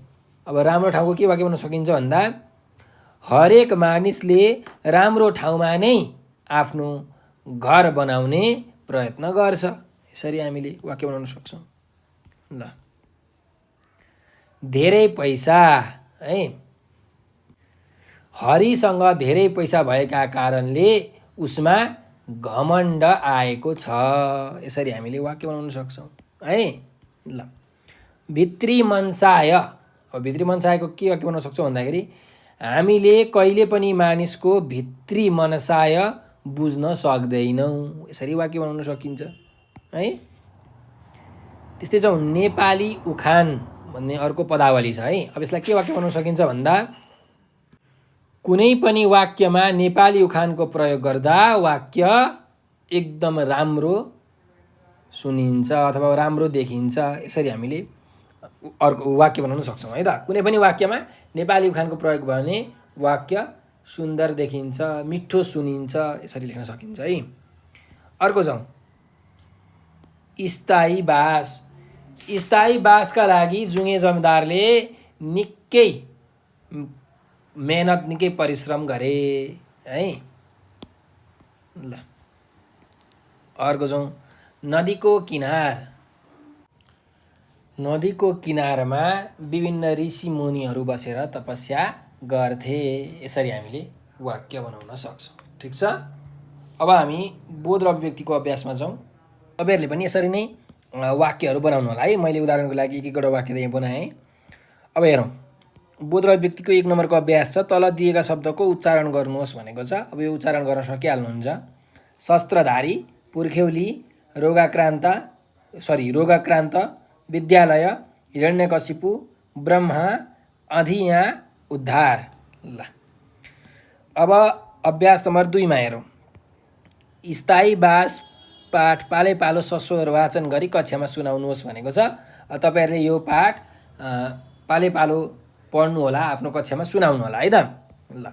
अब राम्रो ठाउँको के वाक्य बनाउन सकिन्छ भन्दा, हरेक मानिसले राम्रो ठाउँमा नै आफ्नो घर बनाउने प्रयत्न गर्छ, यसरी हामीले वाक्य बनाउन सक्छौँ। ल धेरै पैसा है, हरिसँग धेरै पैसा भएका कारणले उसमा घमण्ड आएको छ, यसरी हामीले वाक्य बनाउन सक्छौँ है। ल भित्री मनसाय। अब भित्री मनसायको के वाक्य बनाउन सक्छौँ भन्दाखेरि, हामीले कहिले पनि मानिसको भित्री मनसाय बुझ्न सक्दैनौँ, यसरी वाक्य बनाउन सकिन्छ है। त्यस्तै चाहिँ नेपाली उखान भन्ने अर्को पदावली छ है। अब यसलाई के वाक्य बनाउन सकिन्छ भन्दा, कुनै पनि वाक्यमा नेपाली उखानको प्रयोग गर्दा वाक्य एकदम राम्रो सुनिन्छ अथवा राम्रो देखिन्छ, यसरी हामीले अर्को वाक्य बनाउन सक्छौँ है त। कुनै पनि वाक्यमा नेपाली उखानको प्रयोग भयो भने वाक्य सुन्दर देखिन्छ, मिठो सुनिन्छ, यसरी लेख्न सकिन्छ है। अर्को जाउँ, स्थायी बास। स्थायी बासका लागि जुङ्गे जमिदारले निकै मेहनत, निकै परिश्रम गरे है। ल अर्को जाउँ, नदीको किनार। नदीको किनारमा विभिन्न ऋषि मुनिहरू बसेर तपस्या गर्थे, यसरी हामीले वाक्य बनाउन सक्छौँ। ठिक छ। अब हामी बोध र अभिव्यक्तिको अभ्यासमा जाउँ। तपाईँहरूले पनि यसरी नै वाक्यहरू बनाउनु होला है। मैले उदाहरणको लागि एक एकवटा वाक्य चाहिँ बनाएँ। अब हेरौँ, बोध र अभिव्यक्तिको 1 नम्बरको अभ्यास छ, तल दिएका शब्दको उच्चारण गर्नुहोस् भनेको छ। अब यो उच्चारण गर्न सकिहाल्नुहुन्छ। शस्त्रधारी, पुर्ख्यौली, रोगाक्रान्त, विद्यालय, हिरण्यकशिपु, ब्रह्मा, अधिया, उद्धार। ल अब अभ्यास नम्बर 2 मा हेरौँ। स्थायी बास पाठ पालैपालो सस्वर वाचन गरी कक्षामा सुनाउनुहोस् भनेको छ। तपाईँहरूले यो पाठ पालैपालो पढ्नु होला, आफ्नो कक्षामा सुनाउनु होला है त। ल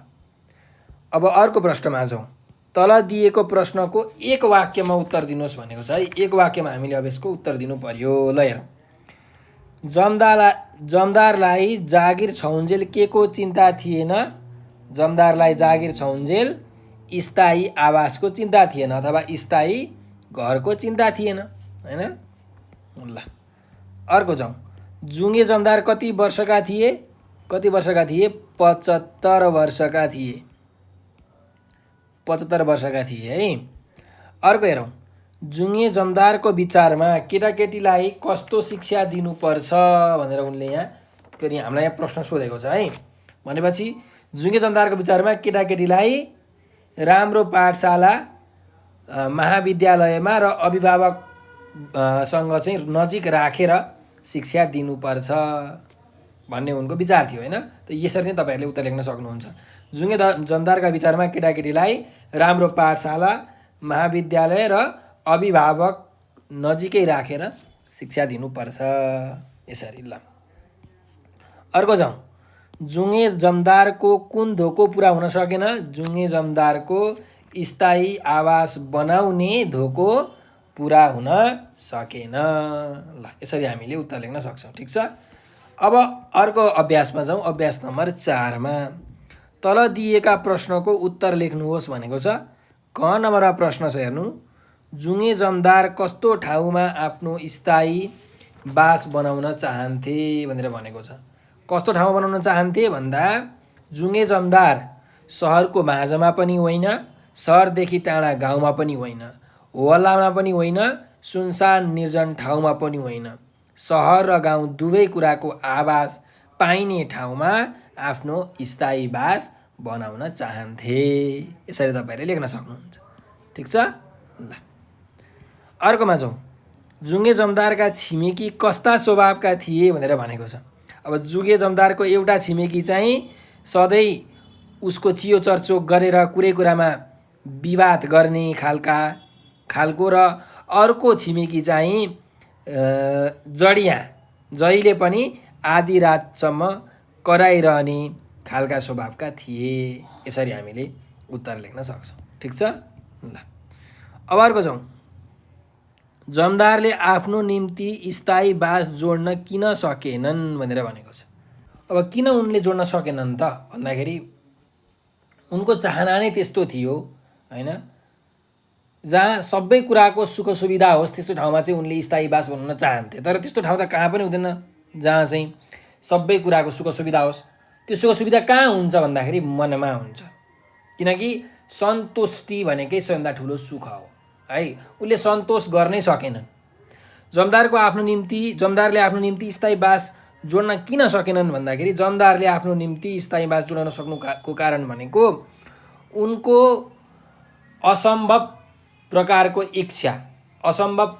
अब अर्को प्रश्नमा जाउँ। तल दिएको प्रश्नको एक वाक्यमा उत्तर दिनुहोस् भनेको छ है। एक वाक्यमा हामीले अब यसको उत्तर दिनु पर्यो। ल हेरौँ, जमदारलाई जागिर छौन्जेल के को चिन्ता थिएन? जमदारलाई जागिर छौन्जेल स्थायी आवासको चिन्ता थिएन अथवा स्थायी घरको चिन्ता थिएन, हैन? ल अर्को जाउँ, जुङ्गे जमदार कति वर्षका थिए? 75 वर्षका थिए। 75 वर्षका थिए है। अर्को हेरौँ, जुङ्गे जमदारको विचारमा केटाकेटीलाई कस्तो शिक्षा दिनुपर्छ भनेर उनले यहाँ हामीलाई यहाँ प्रश्न सोधेको छ है। भनेपछि जुङ्गे जमदारको विचारमा केटाकेटीलाई राम्रो पाठशाला, महाविद्यालयमा र अभिभावकसँग चाहिँ नजिक राखेर शिक्षा दिनुपर्छ भन्ने उनको विचार थियो हैन। त यसरी नै तपाईँहरूले उत्तर लेख्न सक्नुहुन्छ। जुङ्गे जमदारका विचारमा केटाकेटीलाई राम्रो पाठशाला, महाविद्यालय र अभिभावक नजिकै राखेर शिक्षा दिनुपर्छ, यसरी। ल अर्को जाउँ, जुङ्गे जमदारको कुन धोको पुरा हुन सकेन? जुङ्गे जमदारको स्थायी आवास बनाउने धोको पुरा हुन सकेन। ल यसरी हामीले उत्तर लेख्न सक्छौँ। ठिक छ। अब अर्को अभ्यासमा जाउँ। अभ्यास नम्बर 4 मा तल दिएका प्रश्नको उत्तर लेख्नुहोस् भनेको छ। क नम्बरमा प्रश्न छ हेर्नु। जुङे जमदार कस्तो ठाउँमा आफ्नो स्थायी बास बनाउन चाहन्थे भनेर भनेको छ। कस्तो ठाउँमा बनाउन चाहन्थे भन्दा जुङे जमदार सहरको माझमा पनि होइन, सहरदेखि टाढा गाउँमा पनि होइन, होहल्लामा पनि होइन, सुनसान निर्जन ठाउँमा पनि होइन, सहर र गाउँ दुवै कुराको आवाज पाइने ठाउँमा आफ्नो स्थायी बास बनाउन चाहन्थे। यसरी तपाईँले लेख्न सक्नुहुन्छ। ठिक छ। ल अर्कोमा जाउँ। जुङे जमदारका छिमेकी कस्ता स्वभावका थिए भनेर भनेको छ। अब जुगे जमदारको एउटा छिमेकी चाहिँ सधैँ उसको चियो चर्चो गरेर कुरै कुरामा विवाद गर्ने खालको र अर्को छिमेकी चाहिँ जडिया जहिले पनि आधी रातसम्म कराइरहने खालका स्वभावका थिए। यसरी हामीले उत्तर लेख्न सक्छौँ। ठिक छ। ल अब अर्को जाउँ। जमदारले आफ्नो निम्ति स्थायी बास जोड्न किन सकेनन् भनेर भनेको छ। अब किन उनले जोड्न सकेनन् त भन्दाखेरि उनको चाहना नै त्यस्तो थियो हैन। जहाँ सबै कुराको सुख सुविधा होस् त्यस्तो ठाउँमा चाहिँ उनले स्थायी बास बनाउन चाहन्थे। तर त्यस्तो ठाउँ त कहाँ पनि हुँदैन जहाँ चाहिँ सबै कुराको सुख सुविधा होस्। त्यो सुख सुविधा कहाँ हुन्छ भन्दाखेरि मनमा हुन्छ। किनकि सन्तुष्टि भनेकै सबैभन्दा ठुलो सुख हो है। उसले सन्तोष गर्नै सकेनन्। जमदारले आफ्नो निम्ति स्थायी बास जोड्न किन सकेनन् भन्दाखेरि जमदारले आफ्नो निम्ति स्थायी बास जोड्न नसक्नुको कारण भनेको उनको असम्भव प्रकारको इच्छा, असम्भव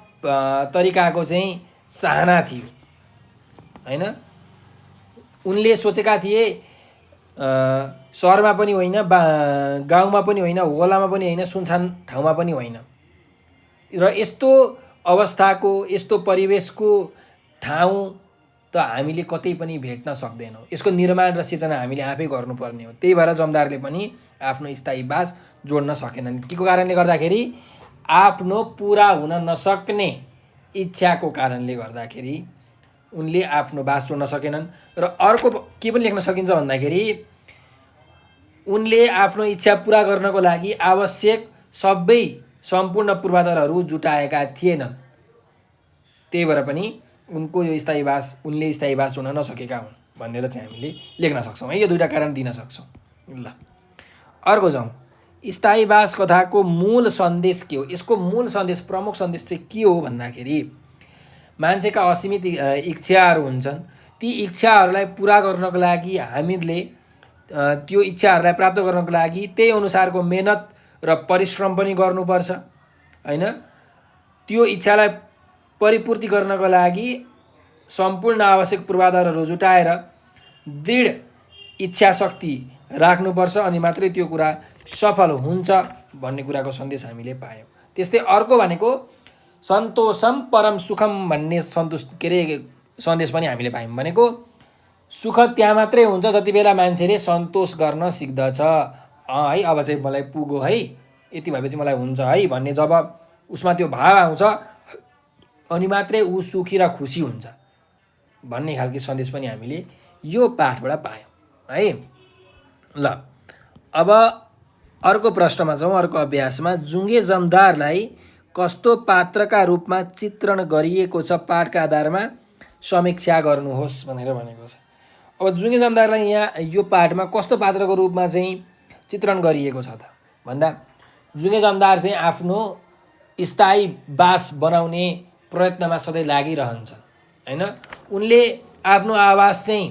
तरिकाको चाहिँ चाहना थियो हैन। उनले सोचेका थिए सहरमा पनि होइन, गाउँमा पनि होइन, होलामा पनि होइन, सुनसान ठाउँमा पनि होइन र यस्तो अवस्थाको यस्तो परिवेशको ठाउँ त हामीले कतै पनि भेट्न सक्दैनौँ। यसको निर्माण र सिर्जना हामीले आफै गर्नुपर्ने हो। त्यही भएर जमदारले पनि आफ्नो स्थायी बास जोड्न सकेनन्। के को कारणले गर्दाखेरि आफ्नो पुरा हुन नसक्ने इच्छाको कारणले गर्दाखेरि उनले आफ्नो बास जोड्न सकेनन्। र अर्को के पनि लेख्न सकिन्छ भन्दाखेरि उनले आफ्नो इच्छा पुरा गर्नको लागि आवश्यक सबै सम्पूर्ण पूर्वाधारहरू जुटाएका थिएनन्। त्यही भएर पनि उनले स्थायी बास जोड्न नसकेका हुन् भनेर चाहिँ हामीले लेख्न सक्छौँ है। यो दुईवटा कारण दिन सक्छौँ। ल अर्को जाउँ। स्थायी बास कथाको मूल सन्देश के हो? यसको मूल सन्देश, प्रमुख सन्देश चाहिँ के हो भन्दाखेरि मान्छेका असीमित इच्छाहरू हुन्छन्। ती इच्छाहरूलाई पुरा गर्नको लागि हामीले त्यो इच्छाहरूलाई प्राप्त गर्नको लागि त्यही अनुसारको मेहनत र परिश्रम पनि गर्नुपर्छ हैन। त्यो इच्छालाई परिपूर्ति गर्नको लागि सम्पूर्ण आवश्यक पूर्वाधारहरू जुटाएर दृढ इच्छा शक्ति राख्नुपर्छ अनि मात्रै त्यो कुरा सफल हुन्छ भन्ने कुराको सन्देश हामीले पायौँ। त्यस्तै अर्को भनेको सन्तोषम परम सुखम भन्ने सन्देश पनि हामीले पायौँ। भनेको सुख त्यहाँ मात्रै हुन्छ जति बेला मान्छेले सन्तोष गर्न सिक्दछ। है अब चाहिँ मलाई पुग्यो है, यति भएपछि मलाई हुन्छ है भन्ने जब उसमा त्यो भाव आउँछ अनि मात्रै ऊ सुखी र खुसी हुन्छ भन्ने खालको सन्देश पनि हामीले यो पाठबाट पायौँ है। ल अब अर्को प्रश्नमा जाउँ। अर्को अभ्यासमा जुङे जमदारलाई कस्तो पात्रका रूपमा चित्रण गरिएको छ पाठका आधारमा समीक्षा गर्नुहोस् भनेर भनेको छ। अब जुङे जमदारलाई यहाँ यो पाठमा कस्तो पात्रको रूपमा चाहिँ चित्रण गरिएको छ त भन्दा जुङे जमदार चाहिँ आफ्नो स्थायी बास बनाउने प्रयत्नमा सधैँ लागिरहन्छन् हैन। उनले आफ्नो आवास चाहिँ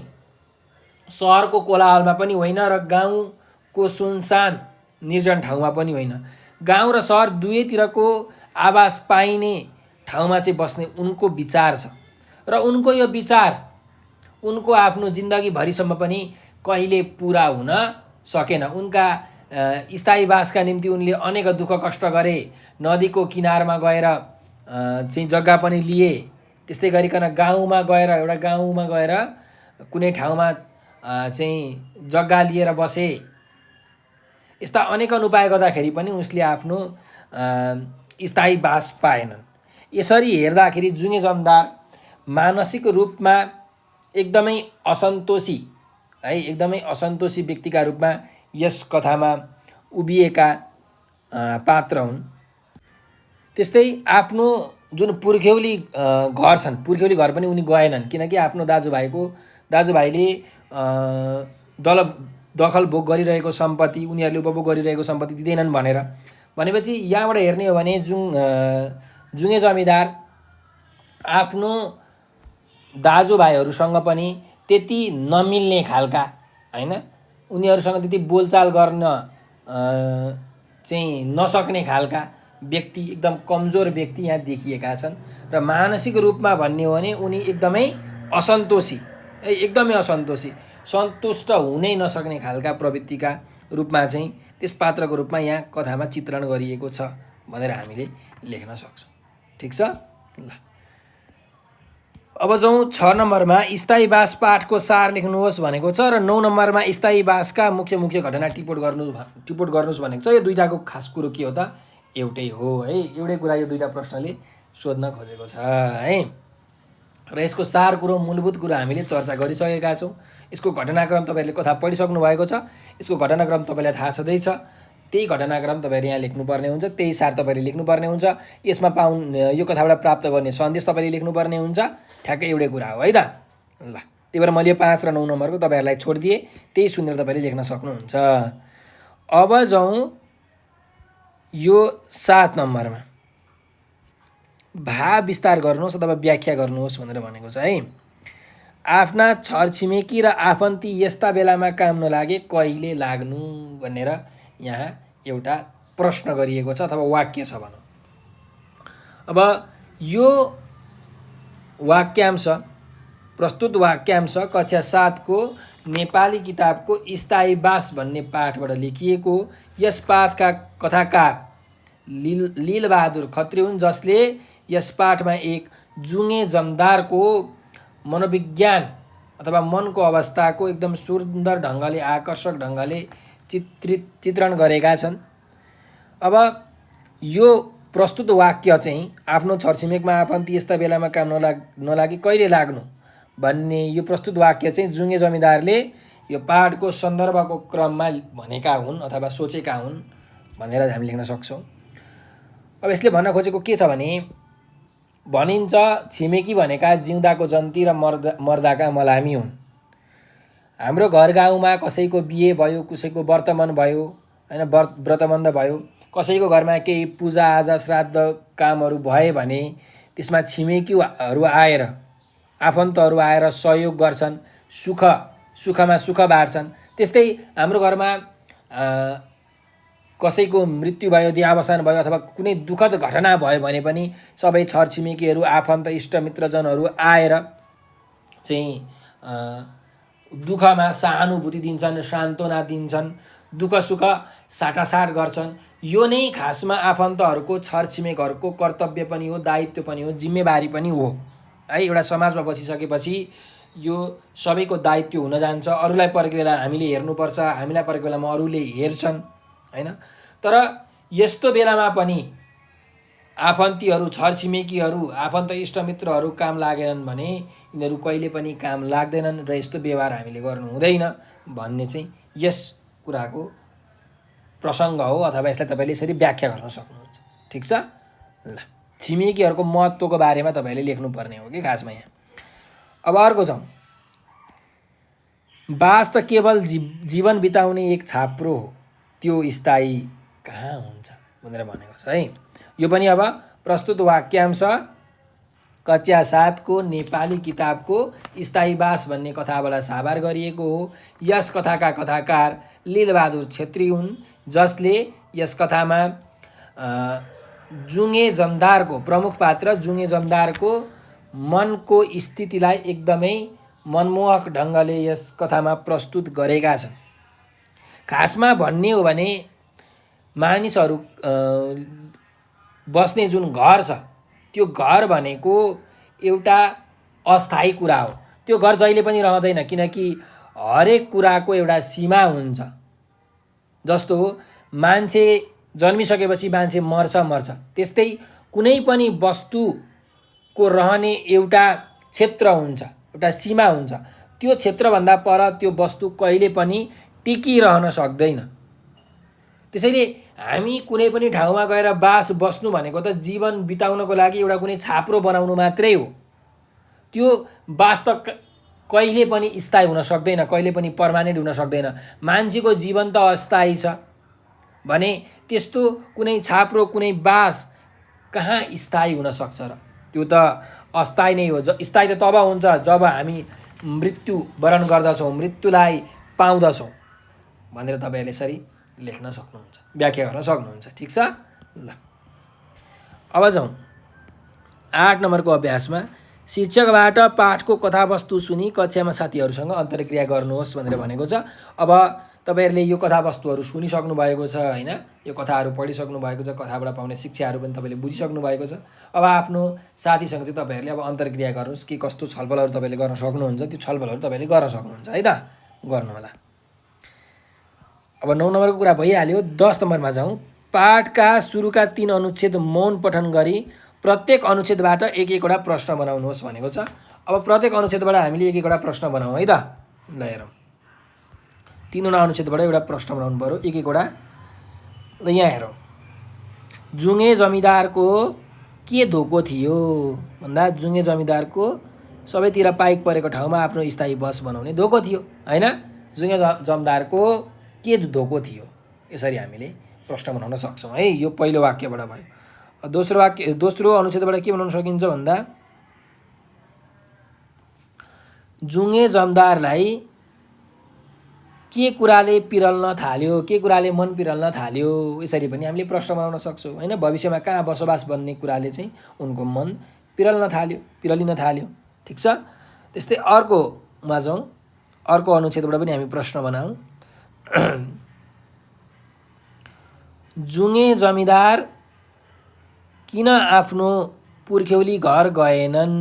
सहरको कोलाहलमा पनि होइन र गाउँको सुनसान निर्जन ठाउँमा पनि होइन, गाउँ र सहर दुवैतिरको आवास पाइने ठाउँमा चाहिँ बस्ने उनको विचार छ। र उनको यो विचार उनको आफ्नो जिन्दगीभरिसम्म पनि कहिले पुरा हुन सकेन। उनका स्थायी बासका निम्ति उनले अनेक दुःख कष्ट गरे। नदीको किनारमा गएर चाहिँ जग्गा पनि लिए। त्यस्तै गरिकन गाउँमा गएर कुनै ठाउँमा चाहिँ जग्गा लिएर बसे। यस्ता अनेकन उपाय गर्दाखेरि पनि उसले आफ्नो स्थायी बास पाएनन्। यसरी हेर्दाखेरि जुङ्गे जमदार मानसिक रूपमा एकदमै असन्तोषी है, एकदमै असन्तोषी व्यक्तिका रूपमा यस कथामा उभिएका पात्र हुन्। त्यस्तै आफ्नो जुन पुर्ख्यौली घर छन्, पुर्ख्यौली घर पनि उनी गएनन्, किनकि आफ्नो दाजुभाइले दखल भोग गरिरहेको सम्पत्ति, उनीहरूले उपभोग गरिरहेको सम्पत्ति दिँदैनन् भनेपछि यहाँबाट हेर्ने हो भने जुङ्गे जमिदार आफ्नो दाजुभाइहरूसँग पनि त्यति नमिल्ने खालका हैन, उनीहरूसँग त्यति बोलचाल गर्न चाहिँ नसक्ने खालका व्यक्ति, एकदम कमजोर व्यक्ति यहाँ देखिएका छन्। र मानसिक रूपमा भन्ने हो भने उनी एकदमै असन्तोषी, एकदमै असन्तोषी, सन्तुष्ट हुनै नसक्ने खालका प्रवृत्तिका रूपमा चाहिँ त्यस पात्रको रूपमा यहाँ कथामा चित्रण गरिएको छ भनेर हामीले लेख्न सक्छौँ। ठिक छ ल। अब जाउँ 6 नम्बरमा स्थायी बास पाठको सार लेख्नुहोस् भनेको छ र 9 नम्बरमा स्थायी बासका मुख्य घटना टिपोट गर्नुहोस् भनेको छ। यो दुईटाको खास कुरो के हो त? एउटै हो है, एउटै कुरा यो दुईटा प्रश्नले सोध्न खोजेको छ है। र यसको सार कुरो, मूलभूत कुरो हामीले चर्चा गरिसकेका छौँ। यसको घटनाक्रम तपाईँहरूले कथा पढिसक्नु भएको छ, यसको घटनाक्रम तपाईँलाई थाहा छँदैछ। त्यही घटनाक्रम तपाईँले यहाँ लेख्नुपर्ने हुन्छ, त्यही सार तपाईँले लेख्नुपर्ने हुन्छ। यसमा यो कथाबाट प्राप्त गर्ने सन्देश तपाईँले लेख्नुपर्ने हुन्छ। ठ्याक्कै एउटै कुरा हो है त ल। त्यही भएर मैले 5 र 9 नम्बरको तपाईँहरूलाई छोडिदिएँ, त्यही सुनेर तपाईँले लेख्न सक्नुहुन्छ। अब जाउँ यो 7 नम्बरमा भाव विस्तार गर्नुहोस् अथवा व्याख्या गर्नुहोस् भनेर भनेको छ है। आफ्ना छरछिमेकी र आफन्ती यस्ता बेलामा काम नलागे कहिले लाग्नु भनेर यहाँ एउटा प्रश्न गरिएको छ अथवा वाक्य छ भनौँ। अब यो वाक्यांश, प्रस्तुत वाक्यांश कक्षा 7 को नेपाली किताबको स्थायी बास भन्ने पाठबाट लेखिएको। यस पाठका कथाकार लीलबहादुर खत्री हुन्, जसले यस पाठमा एक जुङ्गे जमदारको मनोविज्ञान अथवा मनको अवस्थाको एकदम सुन्दर ढङ्गले, आकर्षक ढङ्गले चित्रण गरेका छन्। अब यो प्रस्तुत वाक्य चाहिँ आफ्नो छरछिमेकमा आफन्ती यस्ता बेलामा काम नलागी कहिले लाग्नु भन्ने यो प्रस्तुत वाक्य चाहिँ जुङ्गे जमिदारले यो पाठको सन्दर्भको क्रममा भनेका हुन् अथवा सोचेका हुन् भनेर हामी लेख्न सक्छौँ। अब यसले भन्न खोजेको के छ भने, भनिन्छ छिमेकी भनेका जिउँदाको जन्ती र मर्दाका मलामी हुन्। हाम्रो घर गाउँमा कसैको बिहे भयो, कसैको वर्तमान भयो हैन, व्रतबन्ध भयो, कसैको घरमा केही पूजाआजा श्राद्ध कामहरू भए भने त्यसमा छिमेकीहरू आएर, आफन्तहरू आएर सहयोग गर्छन्, सुखमा सुख बाँड्छन्। त्यस्तै हाम्रो घरमा कसैको मृत्यु भयो, देहावसान भयो अथवा कुनै दुःखद घटना भयो भने पनि सबै छरछिमेकीहरू, आफन्त, इष्टमित्रजनहरू आएर चाहिँ दुःखमा सहानुभूति दिन्छन्, सान्त्वना दिन्छन्, दुःख सुख साटासाट गर्छन्। यो नै खासमा आफन्तहरूको, छरछिमेकहरूको कर्तव्य पनि हो, दायित्व पनि हो, जिम्मेवारी पनि हो है। एउटा समाजमा बसिसकेपछि यो सबैको दायित्व हुन जान्छ। अरूलाई परेको बेला हामीले हेर्नुपर्छ, हामीलाई परेको बेलामा अरूले हेर्छन् हैन। तर यस्तो बेलामा पनि आफन्तीहरू, छरछिमेकीहरू, आफन्त, इष्टमित्रहरू काम लागेनन् भने यिनीहरू कहिले पनि काम लाग्दैनन् र यस्तो व्यवहार हामीले गर्नु हुँदैन भन्ने चाहिँ यस कुराको प्रसङ्ग हो अथवा यसलाई तपाईँले यसरी व्याख्या गर्न सक्नुहुन्छ। ठिक छ ल। छिमेकीहरूको महत्त्वको बारेमा तपाईँले लेख्नुपर्ने हो कि खासमा यहाँ। अब अर्को छौँ, बास त केवल जीवन बिताउने एक छाप्रो हो, त्यो स्थायी कहाँ हुन्छ भनेर भनेको छ है। यो पनि अब प्रस्तुत वाक्यांश कक्षा 7 को नेपाली किताबको स्थायी बास भन्ने कथाबाट साभार गरिएको हो। यस कथाका कथाकार लीलबहादुर छेत्री हुन्, जसले यस कथामा जुङ्गे जमदारको, प्रमुख पात्र जुङ्गे जमदारको मनको स्थितिलाई एकदमै मनमोहक ढङ्गले यस कथामा प्रस्तुत गरेका छन्। खासमा भन्ने हो भने मानिसहरू बस्ने जुन घर छ, त्यो घर भनेको एउटा अस्थायी कुरा हो। त्यो घर जहिले पनि रहँदैन, किनकि हरेक कुराको एउटा सीमा हुन्छ। जस्तो मान्छे जन्मिसकेपछि मान्छे मर्छ, त्यस्तै कुनै पनि वस्तुको रहने एउटा क्षेत्र हुन्छ, एउटा सीमा हुन्छ। त्यो क्षेत्रभन्दा पर त्यो वस्तु कहिले पनि टिकिरहन सक्दैन। त्यसैले हामी कुनै पनि ठाउँमा गएर बस्नु भनेको त जीवन बिताउनको लागि एउटा कुनै छाप्रो बनाउनु मात्रै हो। त्यो बास त कहिले पनि स्थायी हुन सक्दैन, कहिले पनि पर्मानेन्ट हुन सक्दैन। मान्छेको जीवन त अस्थायी छ भने त्यस्तो कुनै छाप्रो, कुनै बास कहाँ स्थायी हुन सक्छ र? त्यो त अस्थायी नै हो। स्थायी त तब हुन्छ जब हामी मृत्युवरण गर्दछौँ, मृत्युलाई पाउँदछौँ भनेर तपाईँहरूले यसरी लेख्न सक्नुहुन्छ, व्याख्या गर्न सक्नुहुन्छ। ठिक छ ल। अब जाउँ 8 नम्बरको अभ्यासमा। शिक्षकबाट पाठको कथावस्तु सुनि कक्षामा साथीहरूसँग अन्तर्क्रिया गर्नुहोस् भनेर भनेको छ। अब तपाईँहरूले यो कथावस्तुहरू सुनिसक्नु भएको छ होइन, यो कथाहरू पढिसक्नु भएको छ, कथाबाट पाउने शिक्षाहरू पनि तपाईँले बुझिसक्नु भएको छ। अब आफ्नो साथीसँग चाहिँ तपाईँहरूले अब अन्तर्क्रिया गर्नुहोस्, के कस्तो छलफलहरू तपाईँले गर्न सक्नुहुन्छ, त्यो छलफलहरू तपाईँले गर्न सक्नुहुन्छ है त, गर्नु होला। अब 9 नम्बरको कुरा भइहाल्यो। 10 नम्बरमा जाउँ। पाठका सुरुका 3 अनुच्छेद मौन पठन गरी प्रत्येक अनुच्छेदबाट एक-एकवटा प्रश्न बनाउनुहोस् भनेको छ। अब प्रत्येक अनुच्छेदबाट हामीले एक-एकवटा प्रश्न बनाऊँ है त। ल हेरौँ, 3वटा अनुच्छेदबाट एउटा प्रश्न बनाउनु पऱ्यो, एक-एकवटा। ल यहाँ हेरौँ। जुङ्गे जमिदारको के धोको थियो भन्दा जुङ्गे जमिदारको सबैतिर पाइक परेको ठाउँमा आफ्नो स्थायी बस बनाउने धोको थियो होइन। जुङ्गे जमिदारको के धोको थियो, यसरी हामीले प्रश्न बनाउन सक्छौँ है। यो पहिलो वाक्यबाट भयो। दोस्रो अनुच्छेदबाट के बनाउन सकिन्छ भन्दा जुङ्गे जमिदारलाई के कुराले पिरल्न थाल्यो, के कुराले मन पिरल्न थाल्यो, यसरी पनि हामीले प्रश्न बनाउन सक्छौँ होइन। भविष्यमा कहाँ बसोबास बन्ने कुराले चाहिँ उनको मन पिरलिन थाल्यो। ठिक छ। त्यस्तै अर्कोमा जाउँ। अर्को अनुच्छेदबाट पनि हामी प्रश्न बनाऊँ। जुङ्गे जमिदार किन आफ्नो पुर्ख्यौली घर गएनन्,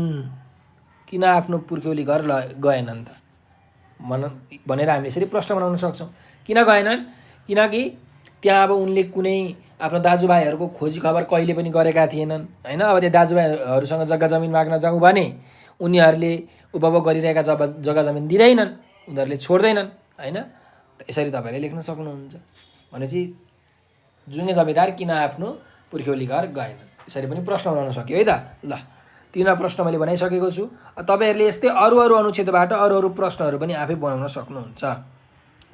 किन आफ्नो पुर्ख्यौली घर गएनन् त भनेर हामीले यसरी प्रश्न बनाउन सक्छौँ। किन गएनन्? किनकि त्यहाँ अब उनले कुनै आफ्नो दाजुभाइहरूको खोजी खबर कहिले पनि गरेका थिएनन् होइन। अब त्यो दाजुभाइहरूसँग जग्गा जमिन माग्न जाउँ भने उनीहरूले उपभोग गरिरहेका जग्गा जमिन दिँदैनन्, उनीहरूले छोड्दैनन् होइन। यसरी तपाईँले लेख्न सक्नुहुन्छ। भनेपछि जुङ्गे जमिदार किन आफ्नो पुर्ख्यौली घर गएनन्, यसरी पनि प्रश्न बनाउन सक्यो है त। ल 3 प्रश्न मैले बनाइसकेको छु। तपाईँहरूले यस्तै अरू अनुच्छेदबाट अरू प्रश्नहरू पनि आफै बनाउन सक्नुहुन्छ।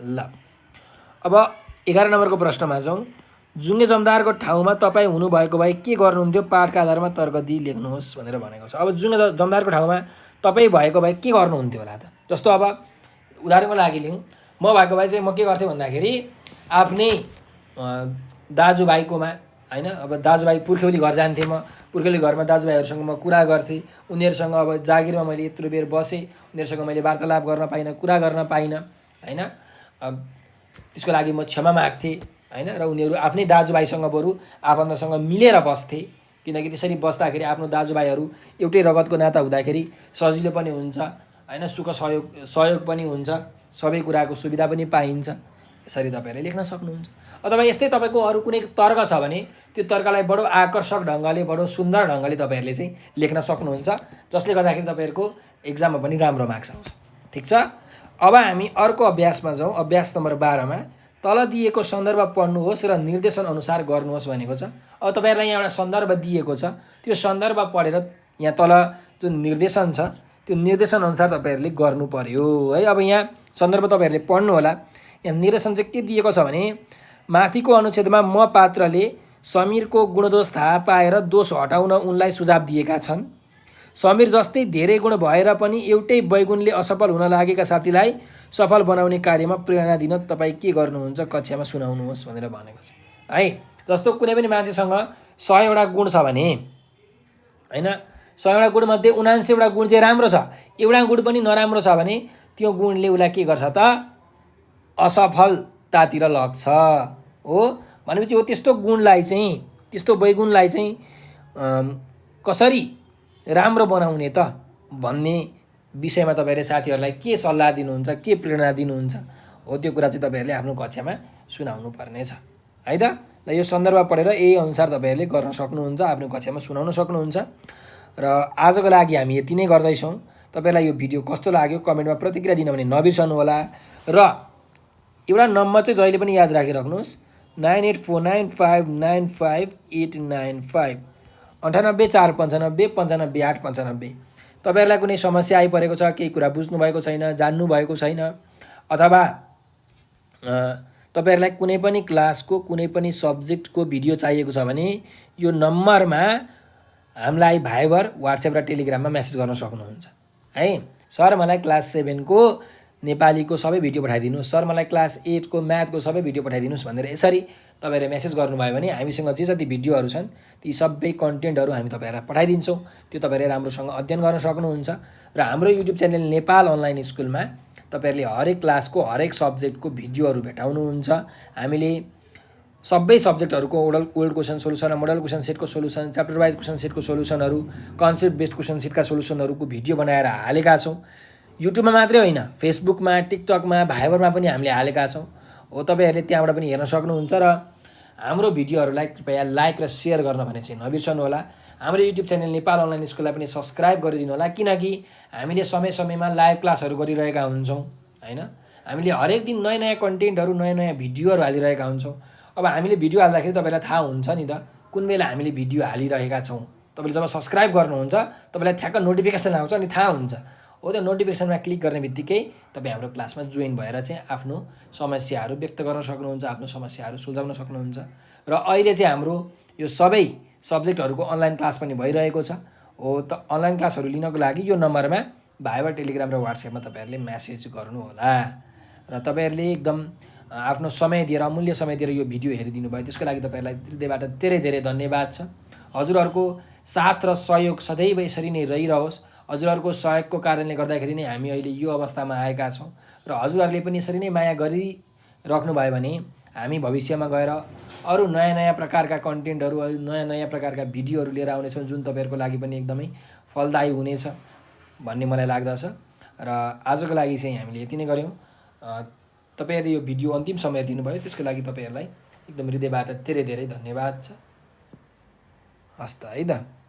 ल अब 11 नम्बरको प्रश्नमा जाउँ। जुङ्गे जमिदारको ठाउँमा तपाईँ हुनुभएको भए के गर्नुहुन्थ्यो, पाठका आधारमा तर्क दिई लेख्नुहोस् भनेर भनेको छ। अब जुङ्गे जमिदारको ठाउँमा तपाईँ भएको भए के गर्नुहुन्थ्यो होला त? जस्तो अब उदाहरणको लागि लिउँ, म भएको भए चाहिँ म के गर्थेँ भन्दाखेरि आफ्नै दाजुभाइकोमा होइन, अब दाजुभाइ पुर्ख्यौली घर जान्थेँ। म पुर्ख्यौली घरमा दाजुभाइहरूसँग म कुरा गर्थेँ। उनीहरूसँग अब जागिरमा मैले यत्रो बेर बसेँ, उनीहरूसँग मैले वार्तालाप गर्न पाइनँ, कुरा गर्न पाइनँ होइन। त्यसको लागि म क्षमा माग्थेँ होइन। र उनीहरू आफ्नै दाजुभाइसँग बरु आफन्तसँग मिलेर बस्थे, किनकि त्यसरी बस्दाखेरि आफ्नो दाजुभाइहरू एउटै रगतको नाता हुँदाखेरि सजिलो पनि हुन्छ होइन, सुख सहयोग पनि हुन्छ, सबै कुराको सुविधा पनि पाइन्छ। यसरी तपाईँहरूले लेख्न सक्नुहुन्छ। अथवा यस्तै तपाईँको अरू कुनै तर्क छ भने त्यो तर्कलाई बडो आकर्षक ढङ्गले, बडो सुन्दर ढङ्गले तपाईँहरूले चाहिँ लेख्न सक्नुहुन्छ, जसले गर्दाखेरि तपाईँहरूको एक्जाममा पनि राम्रो मार्क्स आउँछ। ठिक छ। अब हामी अर्को अभ्यासमा जाउँ। अभ्यास नम्बर 12मा तल दिएको सन्दर्भ पढ्नुहोस् र निर्देशन अनुसार गर्नुहोस् भनेको छ। अब तपाईँहरूलाई यहाँ एउटा सन्दर्भ दिएको छ, त्यो सन्दर्भ पढेर यहाँ तल जुन निर्देशन छ त्यो निर्देशन अनुसार तपाईँहरूले गर्नु पर्यो है। अब यहाँ सन्दर्भ तपाईँहरूले पढ्नु होला। यहाँ निर्देशन चाहिँ के दिएको छ भने माथिको अनुच्छेदमा म पात्रले समीरको गुणदोष थाहा पाएर दोष हटाउन उनलाई सुझाव दिएका छन्। समीर जस्तै धेरै गुण भएर पनि एउटै वैगुणले असफल हुन लागेका साथीलाई सफल बनाउने कार्यमा प्रेरणा दिन तपाईँ के गर्नुहुन्छ, कक्षामा सुनाउनुहोस् भनेर भनेको छ है। जस्तो कुनै पनि मान्छेसँग 100वटा गुण छ भने होइन, 100वटा गुणमध्ये 79वटा गुण चाहिँ राम्रो छ, एउटा गुण पनि नराम्रो छ भने त्यो गुणले उसलाई के गर्छ त, असफलतातिर लग्छ हो। भनेपछि हो त्यस्तो गुणलाई चाहिँ, त्यस्तो वैगुणलाई चाहिँ कसरी राम्रो बनाउने त भन्ने विषयमा तपाईँहरूले साथीहरूलाई के सल्लाह दिनुहुन्छ, के प्रेरणा दिनुहुन्छ हो, त्यो कुरा चाहिँ तपाईँहरूले आफ्नो कक्षामा सुनाउनु पर्नेछ है त। ल यो सन्दर्भ पढेर यही अनुसार तपाईँहरूले गर्न सक्नुहुन्छ, आफ्नो कक्षामा सुनाउन सक्नुहुन्छ। र आजको लागि हामी यति नै गर्दैछौँ। तपाईँलाई यो भिडियो कस्तो लाग्यो कमेन्टमा प्रतिक्रिया दिन भने नबिर्सनु होला। र एउटा नम्बर चाहिँ जहिले पनि याद राखिराख्नुहोस्, 9849595895 9845955895। तपाईँहरूलाई कुनै समस्या आइपरेको छ, केही कुरा बुझ्नुभएको छैन, जान्नुभएको छैन, अथवा तपाईँहरूलाई कुनै पनि क्लासको कुनै पनि सब्जेक्टको भिडियो चाहिएको छ भने यो नम्बरमा हामीलाई भाइबर, वाट्सएप र टेलिग्राममा मेसेज गर्न सक्नुहुन्छ है। सर मलाई क्लास 7 को नेपालीको सबै भिडियो पठाइदिनुहोस्, सर मलाई क्लास 8 को म्याथको सबै भिडियो पठाइदिनुहोस् भनेर यसरी तपाईँहरूले मेसेज गर्नुभयो भने हामीसँग जे जति भिडियोहरू छन् ती सबै कन्टेन्टहरू हामी तपाईँहरूलाई पठाइदिन्छौँ। त्यो तपाईँहरूले राम्रोसँग अध्ययन गर्न सक्नुहुन्छ। र हाम्रो युट्युब च्यानल नेपाल अनलाइन स्कुलमा तपाईँहरूले हरेक क्लासको हरेक सब्जेक्टको भिडियोहरू भेटाउनुहुन्छ। हामीले सबै सब्जेक्टहरूको ओल्ड क्वेसन सोल्युसन र मोडल क्वेसन सेटको सोल्युसन, च्याप्टर वाइज क्वेसन सेटको सोल्युसनहरू, कन्सेप्ट बेस्ड क्वेसन सेटका सोल्युसनहरूको भिडियो बनाएर हालेका छौँ। युट्युबमा मात्रै होइन, फेसबुकमा, टिकटकमा, भाइबरमा पनि हामीले हालेका छौँ। हो तपाईँहरूले त्यहाँबाट पनि हेर्न सक्नुहुन्छ। र हाम्रो भिडियोहरूलाई कृपया लाइक र सेयर गर्न भने चाहिँ नबिर्सनु होला। हाम्रो युट्युब च्यानल नेपाल अनलाइन स्कुललाई पनि सब्सक्राइब गरिदिनु होला, किनकि हामीले समय समयमा लाइभ क्लासहरू गरिरहेका हुन्छौँ होइन। हामीले हरेक दिन नयाँ नयाँ कन्टेन्टहरू, नयाँ नयाँ भिडियोहरू हालिरहेका हुन्छौँ। अब हामीले भिडियो हाल्दाखेरि तपाईँलाई थाहा हुन्छ नि त कुन बेला हामीले भिडियो हालिरहेका छौँ। तपाईँले जब सब्सक्राइब गर्नुहुन्छ तपाईँलाई ठ्याक्क नोटिफिकेसन आउँछ अनि थाहा हुन्छ। हो त्यो नोटिफिकेसनमा क्लिक गर्ने बित्तिकै तपाईँ हाम्रो क्लासमा जोइन भएर चाहिँ आफ्नो समस्याहरू व्यक्त गर्न सक्नुहुन्छ, आफ्नो समस्याहरू सुल्झाउन सक्नुहुन्छ। र अहिले चाहिँ हाम्रो यो सबै सब्जेक्टहरूको अनलाइन क्लास पनि भइरहेको छ। हो त अनलाइन क्लासहरू लिनको लागि यो नम्बरमा भाइबर, टेलिग्राम र वाट्सएपमा तपाईँहरूले मेसेज गर्नुहोला। र तपाईँहरूले एकदम आफ्नो समय दिएर, अमूल्य समय दिएर यो भिडियो हेरिदिनु भयो, त्यसको लागि तपाईँहरूलाई हृदयबाट धेरै धेरै धन्यवाद छ। हजुरहरूको साथ र सहयोग सदैव यसरी नै रहिरहोस्। हजुरहरूको सहयोगको कारणले गर्दाखेरि नै हामी अहिले यो अवस्थामा आएका छौँ। र हजुरहरूले पनि यसरी नै माया गरिराख्नुभयो भने हामी भविष्यमा गएर अरू नयाँ नयाँ प्रकारका कन्टेन्टहरू, नयाँ नयाँ प्रकारका भिडियोहरू लिएर आउनेछौँ, जुन तपाईँहरूको लागि पनि एकदमै फलदायी हुनेछ भन्ने मलाई लाग्दछ। र आजको लागि चाहिँ हामीले यति नै गऱ्यौँ। तपाईँहरूले यो भिडियो अन्तिम समय दिनुभयो, त्यसको लागि तपाईँहरूलाई एकदम हृदयबाट धेरै धेरै धन्यवाद छ। हस् त है त।